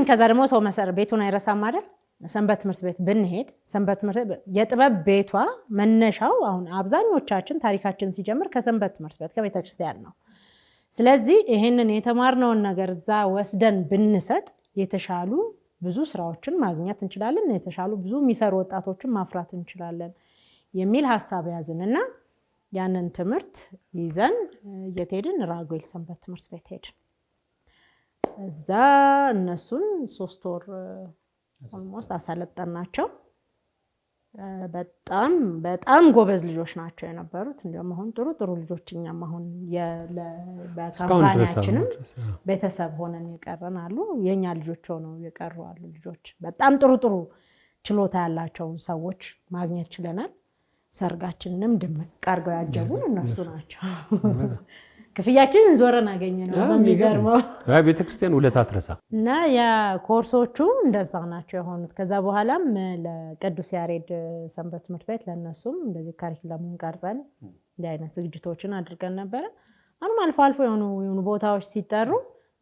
ከዛ ደግሞ ሰው መሰረ ቤቱን አይረሳም አይደል? ሰንበት ትምህርት ቤት ብንሄድ ሰንበት ትምህርት የጥበብ ቤቷ መነሻው አሁን አብዛኞቻችን ታሪካችን ሲጀምር ከሰንበት ትምህርት ቤት ከቤተ ክርስቲያን ነው። ስለዚህ ይሄንን የተማርነውን ነገር እዛ ወስደን ብንሰጥ የተሻሉ ብዙ ስራዎችን ማግኘት እንችላለን፣ የተሻሉ ብዙ የሚሰሩ ወጣቶችን ማፍራት እንችላለን የሚል ሐሳብ ያዝንና ያንን ትምህርት ይዘን እየተሄድን ራጉኤል ሰንበት ትምህርት ቤት ሄድን። እዛ እነሱን 3 ወር ኦልሞስት አሳለጠናቸው። በጣም ጎበዝ ልጆች ናቸው የነበሩት። እንደውም አሁን ጥሩ ልጆችኛም አሁን በካምፓኒያችንም ቤተሰብ ሆነን የቀረን አሉ። የኛ ልጆች ሆነው የቀሩ አሉ ልጆች። በጣም ጥሩ ችሎታ ያላቸው ሰዎች ማግኘት ችለናል። ሰርጋችንንም ድምቅ አድርገው ያጀቡን እነሱ ናቸው። ክፍያችንን ዞረን አገኘነው በሚገርመው ቤተክርስቲያን ውለታ አትረሳ እና ያ ኮርሶቹ እንደዛ ናቸው የሆኑት። ከዛ በኋላም ለቅዱስ ያሬድ ሰንበት ትምህርት ቤት ለነሱም እንደዚህ ካሪኩለሙን ቀርጸን እንዲህ አይነት ዝግጅቶችን አድርገን ነበረ። አሁንም አልፎ የሆኑ ቦታዎች ሲጠሩ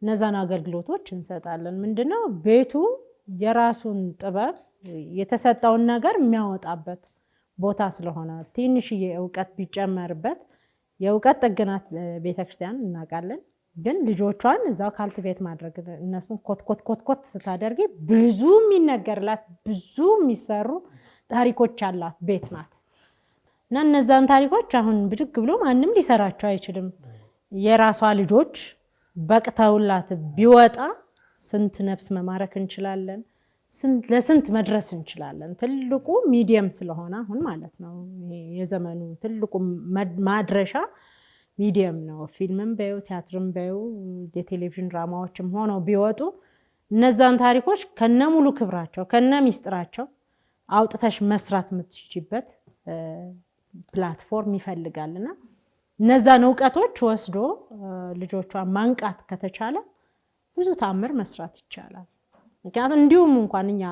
እነዛን አገልግሎቶች እንሰጣለን። ምንድነው ቤቱ የራሱን ጥበብ የተሰጠውን ነገር የሚያወጣበት ቦታ ስለሆነ ትንሽዬ ዕውቀት ቢጨመርበት የዕውቀት ጥግናት ቤተክርስቲያን እናውቃለን፣ ግን ልጆቿን እዛው ካልቲቬት ማድረግ እነሱን ኮትኮት ስታደርጊ ብዙ የሚነገርላት ብዙ የሚሰሩ ታሪኮች ያላት ቤት ናት እና እነዛን ታሪኮች አሁን ብድግ ብሎ ማንም ሊሰራቸው አይችልም። የራሷ ልጆች በቅተውላት ቢወጣ ስንት ነፍስ መማረክ እንችላለን፣ ለስንት መድረስ እንችላለን። ትልቁ ሚዲየም ስለሆነ አሁን ማለት ነው የዘመኑ ትልቁ ማድረሻ ሚዲየም ነው። ፊልምም በዩ ቲያትርም በዩ የቴሌቪዥን ድራማዎችም ሆነው ቢወጡ እነዛን ታሪኮች ከነሙሉ ክብራቸው ከነ ሚስጥራቸው አውጥተሽ መስራት የምትችይበት ፕላትፎርም ይፈልጋልና እነዛን ዕውቀቶች ወስዶ ልጆቿን ማንቃት ከተቻለ ብዙ ታምር መስራት ይቻላል። ምክንያቱም እንዲሁም እንኳን እኛ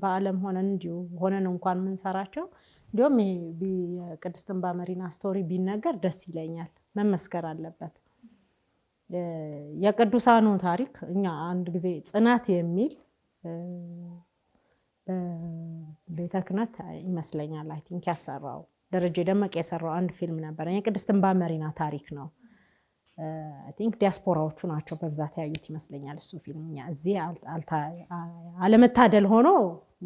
በዓለም ሆነን እንዲሁ ሆነን እንኳን ምንሰራቸው እንዲሁም የቅድስት እንባ መሪና ስቶሪ ቢነገር ደስ ይለኛል፣ መመስከር አለበት። የቅዱሳኑ ታሪክ እኛ አንድ ጊዜ ጽናት የሚል ቤተ ክህነት ይመስለኛል አይ ቲንክ ያሰራው ደረጀ ደመቅ የሰራው አንድ ፊልም ነበር። የቅድስት እንባ መሪና ታሪክ ነው። አይ ቲንክ ዲያስፖራዎቹ ናቸው በብዛት ያዩት ይመስለኛል እሱ ፊልም። እዚህ አለመታደል ሆኖ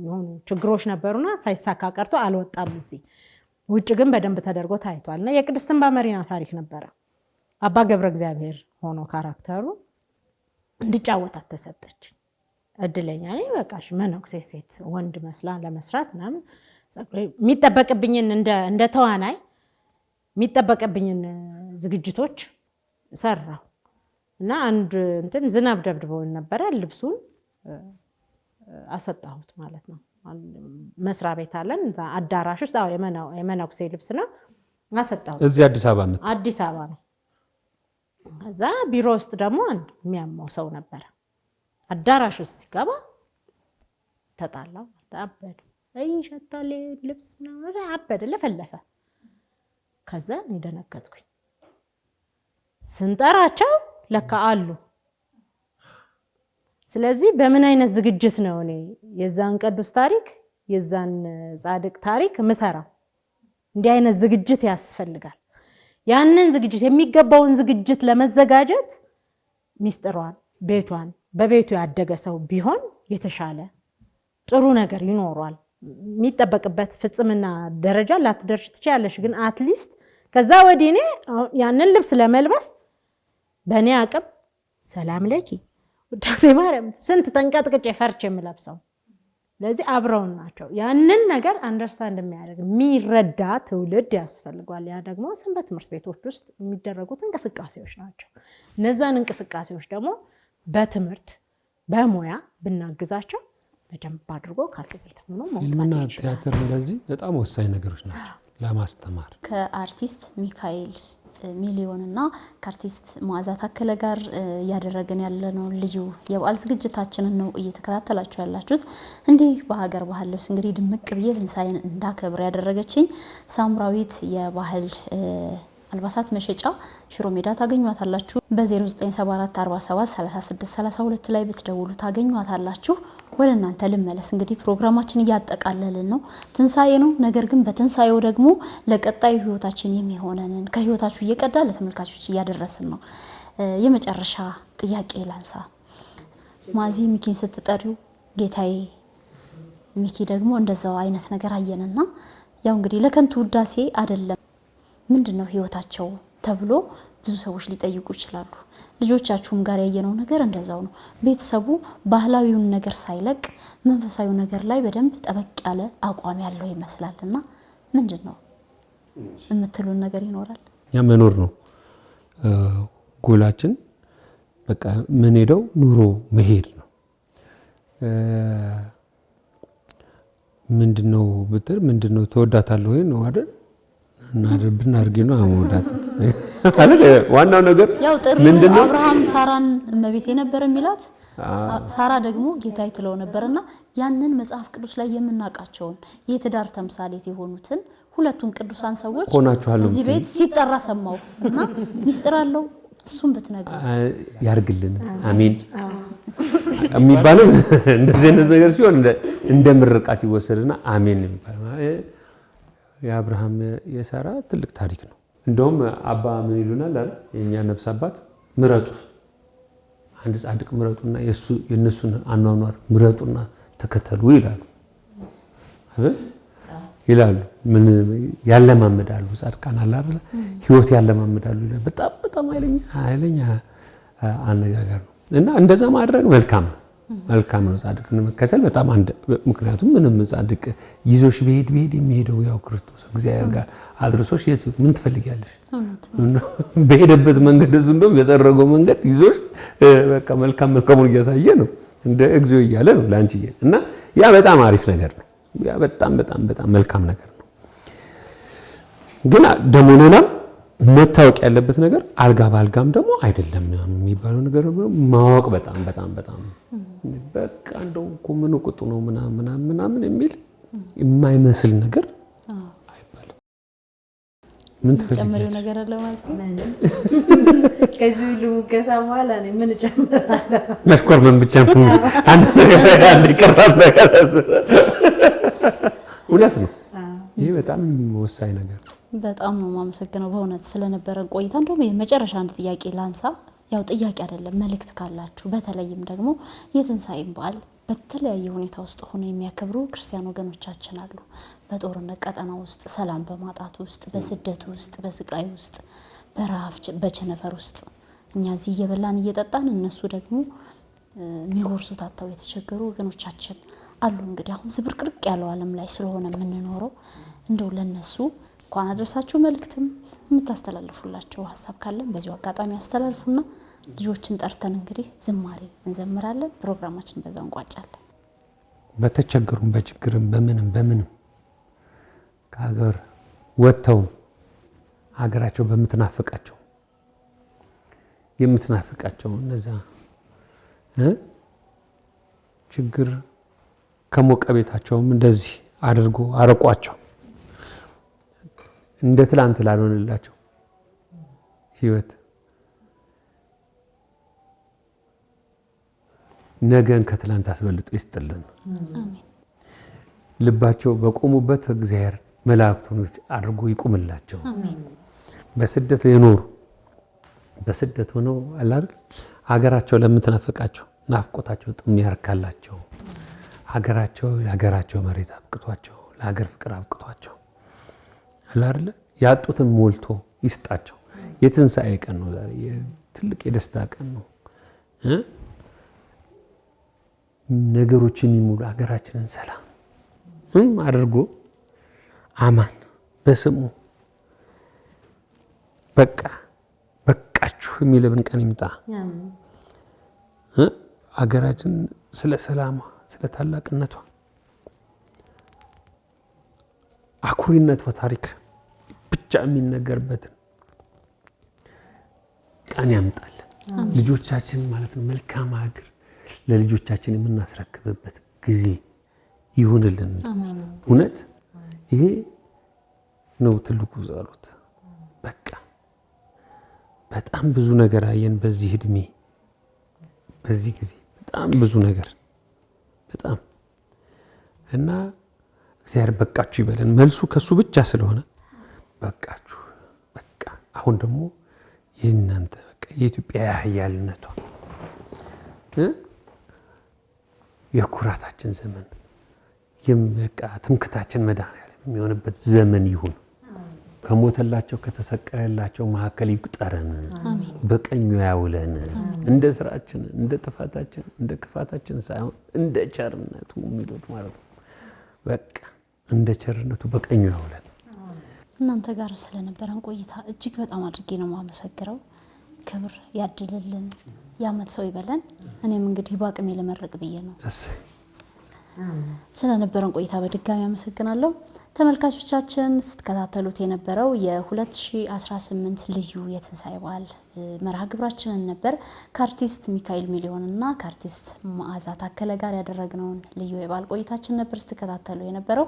የሆኑ ችግሮች ነበሩና ሳይሳካ ቀርቶ አልወጣም። እዚህ ውጭ ግን በደንብ ተደርጎ ታይቷልና የቅድስት እንባ መሪና ታሪክ ነበረ። አባ ገብረ እግዚአብሔር ሆኖ ካራክተሩ እንድጫወታት ተሰጠች። እድለኛ ነኝ በቃሽ መነኩሴ ሴት ወንድ መስላ ለመስራት ምናምን የሚጠበቅብኝን እንደ ተዋናይ የሚጠበቅብኝን ዝግጅቶች ሰራው እና አንድ እንትን ዝናብ ደብድበው ነበር ልብሱን አሰጣሁት ማለት ነው። መስሪያ ቤት አለን እዛ አዳራሽ ውስጥ የመነኩሴ ልብስ ነው። አሰጣው እዚህ አዲስ አበባ መጣ። አዲስ አበባ ነው። ከዛ ቢሮ ውስጥ ደግሞ አንድ የሚያማው ሰው ነበር። አዳራሽ ውስጥ ሲገባ ተጣላው። አበደ። ይሸታል ልብስ ነው አበደ፣ ለፈለፈ። ከዛ እኔ ደነገጥኩኝ። ስንጠራቸው ለካ አሉ። ስለዚህ በምን አይነት ዝግጅት ነው እኔ የዛን ቅዱስ ታሪክ የዛን ጻድቅ ታሪክ ምሰራው? እንዲህ አይነት ዝግጅት ያስፈልጋል። ያንን ዝግጅት የሚገባውን ዝግጅት ለመዘጋጀት ሚስጥሯን ቤቷን በቤቱ ያደገ ሰው ቢሆን የተሻለ ጥሩ ነገር ይኖራል። የሚጠበቅበት ፍጽምና ደረጃ ላትደርሽ ትችያለሽ፣ ግን አትሊስት ከዛ ወዲህ እኔ ያንን ልብስ ለመልበስ በእኔ አቅም ሰላም ለኪ ውዳሴ ማርያም ስንት ተንቀጥቅጬ ፈርቼ የምለብሰው። ለዚህ አብረውን ናቸው። ያንን ነገር አንደርስታንድ የሚያደርግ የሚረዳ ትውልድ ያስፈልጓል። ያ ደግሞ ሰንበት ትምህርት ቤቶች ውስጥ የሚደረጉት እንቅስቃሴዎች ናቸው። እነዛን እንቅስቃሴዎች ደግሞ በትምህርት በሙያ ብናግዛቸው በደንብ አድርጎ ካልኩሌት ሆኖ ፊልምና ቲያትር እንደዚህ በጣም ወሳኝ ነገሮች ናቸው ለማስተማር። ከአርቲስት ሚካኤል ሚሊዮን እና ከአርቲስት መዓዛ ታከለ ጋር እያደረግን ያለነው ልዩ የበዓል ዝግጅታችንን ነው እየተከታተላችሁ ያላችሁት። እንዲህ በሀገር ባህል ልብስ እንግዲህ ድምቅ ብዬ ትንሳኤን እንዳከብር ያደረገችኝ ሳምራዊት የባህል አልባሳት መሸጫ ሽሮ ሜዳ ታገኟታላችሁ። በ0974473632 ላይ ብትደውሉ ታገኟታላችሁ። ወደ እናንተ ልመለስ። እንግዲህ ፕሮግራማችን እያጠቃለልን ነው። ትንሳኤ ነው። ነገር ግን በትንሳኤው ደግሞ ለቀጣዩ ህይወታችን የሚሆነንን ከህይወታችሁ እየቀዳ ለተመልካቾች እያደረስን ነው። የመጨረሻ ጥያቄ ላንሳ። ማዚ ሚኪን ስትጠሪው ጌታዬ፣ ሚኪ ደግሞ እንደዛው አይነት ነገር አየንና ያው እንግዲህ ለከንቱ ውዳሴ አይደለም ምንድነው ህይወታቸው ተብሎ ብዙ ሰዎች ሊጠይቁ ይችላሉ። ልጆቻችሁም ጋር ያየነው ነገር እንደዛው ነው። ቤተሰቡ ባህላዊውን ነገር ሳይለቅ መንፈሳዊ ነገር ላይ በደንብ ጠበቅ ያለ አቋም ያለው ይመስላልና ምንድነው የምትሉን ነገር ይኖራል? ያ መኖር ነው ጎላችን። በቃ ምን ሄደው ኑሮ መሄድ ነው። ምንድነው ብትል ምንድነው ተወዳታለህ ወይ ነው አይደል? እና ደብና አርጊ ነው አሞዳት ታለ ዋናው ነገር ምንድነው? አብርሃም ሳራን እመቤቴ ነበር የሚላት፣ ሳራ ደግሞ ጌታዬ ትለው ነበርና ያንን መጽሐፍ ቅዱስ ላይ የምናቃቸውን የትዳር ተምሳሌት የሆኑትን ሁለቱን ቅዱሳን ሰዎች እዚህ ቤት ሲጠራ ሰማው እና ሚስጥር አለው። እሱም በትነግሩ ያርግልን አሜን የሚባለው እንደዚህ አይነት ነገር ሲሆን እንደ ምርቃት ይወሰድና አሜን የሚባለው የአብርሃም የሳራ ትልቅ ታሪክ ነው። እንደውም አባ ምን ይሉናል አይደል? የኛ ነፍስ አባት ምረጡ፣ አንድ ጻድቅ ምረጡና የነሱን አኗኗር ምረጡና ተከተሉ ይላሉ አይደል? ይላሉ። ምን ያለማመዳሉ ጻድቃን አለ አይደል? ህይወት ያለማመዳሉ ይላል። በጣም ኃይለኛ አነጋገር ነው። እና እንደዛ ማድረግ መልካም ነው። ጻድቅን መከተል በጣም ምክንያቱም ምንም ጻድቅ ይዞሽ ቢሄድ የሚሄደው ያው ክርስቶስ እግዚአብሔር ጋር አድርሶሽ ምን ትፈልጊያለሽ? በሄደበት መንገድ እሱ እንደውም የጠረገው መንገድ ይዞሽ በቃ መልካሙን እያሳየ ነው እንደ እግዚኦ እያለ ነው ላንቺ። እና ያ በጣም አሪፍ ነገር ነው። ያ በጣም መልካም ነገር ነው። ግን ደግሞ ሌላም መታወቅ ያለበት ነገር አልጋ ባልጋም ደግሞ አይደለም የሚባለው ነገር ማወቅ በጣም በቃ እንደው ምን ቁጡ ነው ምናምን የሚል የማይመስል ነገር አይባልም። ምን ተጨማሪው ነገር አለ ማለት ነው? ከዚህ ሁሉ ሙገሳ በኋላ ነው ምን ጨምራለሁ? መሽኮርመን ብቻ ነው አንድ ነገር አንድ ቀራብ ነገር እውነት ነው። ይሄ በጣም ወሳኝ ነገር ነው። በጣም ነው የማመሰግነው በእውነት ስለነበረን ቆይታ። እንደውም የመጨረሻ አንድ ጥያቄ ላንሳ። ያው ጥያቄ አይደለም መልእክት ካላችሁ፣ በተለይም ደግሞ የትንሳኤን በዓል በተለያየ ሁኔታ ውስጥ ሆነው የሚያከብሩ ክርስቲያን ወገኖቻችን አሉ። በጦርነት ቀጠና ውስጥ፣ ሰላም በማጣት ውስጥ፣ በስደት ውስጥ፣ በስቃይ ውስጥ፣ በረሃብ በቸነፈር ውስጥ እኛ እዚህ እየበላን እየጠጣን እነሱ ደግሞ የሚጎርሱት አጥተው የተቸገሩ ወገኖቻችን አሉ። እንግዲህ አሁን ዝብርቅርቅ ያለው ዓለም ላይ ስለሆነ የምንኖረው እንደው ለነሱ እንኳን አደረሳችሁ መልእክትም የምታስተላልፉላቸው ሀሳብ ካለን በዚሁ አጋጣሚ አስተላልፉና ልጆችን ጠርተን እንግዲህ ዝማሬ እንዘምራለን። ፕሮግራማችን በዛው እንቋጫለን። በተቸገሩም በችግርም በምንም ከሀገር ወጥተው ሀገራቸው በምትናፍቃቸው የምትናፍቃቸው እነዛ ችግር ከሞቀ ቤታቸውም እንደዚህ አድርጎ አረቋቸው። እንደ ትላንት ላልሆነላቸው ህይወት ነገን ከትላንት አስበልጦ ይስጥልን። አሜን። ልባቸው በቆሙበት እግዚአብሔር መላእክቱን አድርጎ ይቁምላቸው። አሜን። በስደት የኖሩ በስደት ሆነው አላር ሀገራቸው ለምትናፍቃቸው ናፍቆታቸው ጥም ያርካላቸው። ሀገራቸው መሬት አብቅቷቸው ለሀገር ፍቅር አብቅቷቸው አላር ያጡትን ሞልቶ ይስጣቸው። የትንሣኤ ቀን ነው ዛሬ፣ ትልቅ የደስታ ቀን ነው። ነገሮች የሚሙሉ ሀገራችንን ሰላም አድርጎ አማን በስሙ በቃችሁ የሚለብን ቀን ይምጣ። ሀገራችን ስለ ሰላሟ ስለ ታላቅነቷ አኩሪነቷ ታሪክ ብቻ የሚነገርበትን ቀን ያምጣል። ልጆቻችን ማለት ነው መልካም ሀገር ለልጆቻችን የምናስረክብበት ጊዜ ይሁንልን። እውነት ይሄ ነው ትልቁ ጸሎት። በቃ በጣም ብዙ ነገር አየን በዚህ እድሜ በዚህ ጊዜ በጣም ብዙ ነገር በጣም እና እግዚአብሔር በቃችሁ ይበለን። መልሱ ከሱ ብቻ ስለሆነ በቃችሁ በቃ። አሁን ደግሞ የእናንተ በቃ የኢትዮጵያ ኃያልነቷ የኩራታችን ዘመን የምበቃ ትምክታችን መድኃኔዓለም የሚሆንበት ዘመን ይሁን። ከሞተላቸው ከተሰቀለላቸው መካከል ይቁጠረን፣ በቀኙ ያውለን። እንደ ስራችን እንደ ጥፋታችን እንደ ክፋታችን ሳይሆን እንደ ቸርነቱ የሚሉት ማለት ነው። በቃ እንደ ቸርነቱ በቀኙ ያውለን። እናንተ ጋር ስለነበረን ቆይታ እጅግ በጣም አድርጌ ነው የማመሰግነው። ክብር ያድልልን፣ ያመት ሰው ይበለን። እኔም እንግዲህ በአቅሜ ለመረቅ ብዬ ነው። ስለነበረን ቆይታ በድጋሚ አመሰግናለሁ። ተመልካቾቻችን ስትከታተሉት የነበረው የ2018 ልዩ የትንሣኤ በዓል መርሃ ግብራችንን ነበር። ከአርቲስት ሚካኤል ሚሊዮን እና ከአርቲስት መዓዛ ታከለ ጋር ያደረግነውን ልዩ የበዓል ቆይታችን ነበር ስትከታተሉ የነበረው።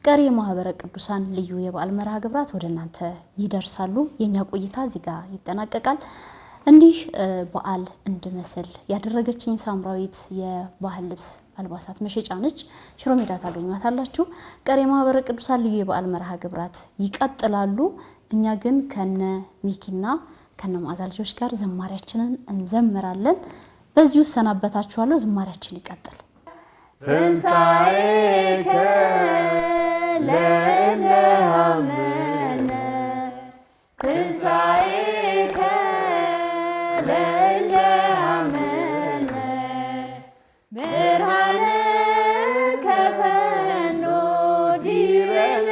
ቀሪ የማህበረ ቅዱሳን ልዩ የበዓል መርሃ ግብራት ወደ እናንተ ይደርሳሉ። የኛ ቆይታ እዚህ ጋር ይጠናቀቃል። እንዲህ በዓል እንድመስል ያደረገችኝ ሳምራዊት የባህል ልብስ አልባሳት መሸጫ ነች። ሽሮ ሜዳ ታገኟታላችሁ። ቀሪ የማህበረ ቅዱሳን ልዩ የበዓል መርሃ ግብራት ይቀጥላሉ። እኛ ግን ከነ ሚኪና ከነ መዓዛ ልጆች ጋር ዝማሬያችንን እንዘምራለን። በዚሁ ሰናበታችኋለሁ። ዝማሬያችን ይቀጥል። ትንሣኤከ ለእለ አመነ ትንሣኤከ ለእለ አመነ ብርሃነ ከፈኖ ዲበነ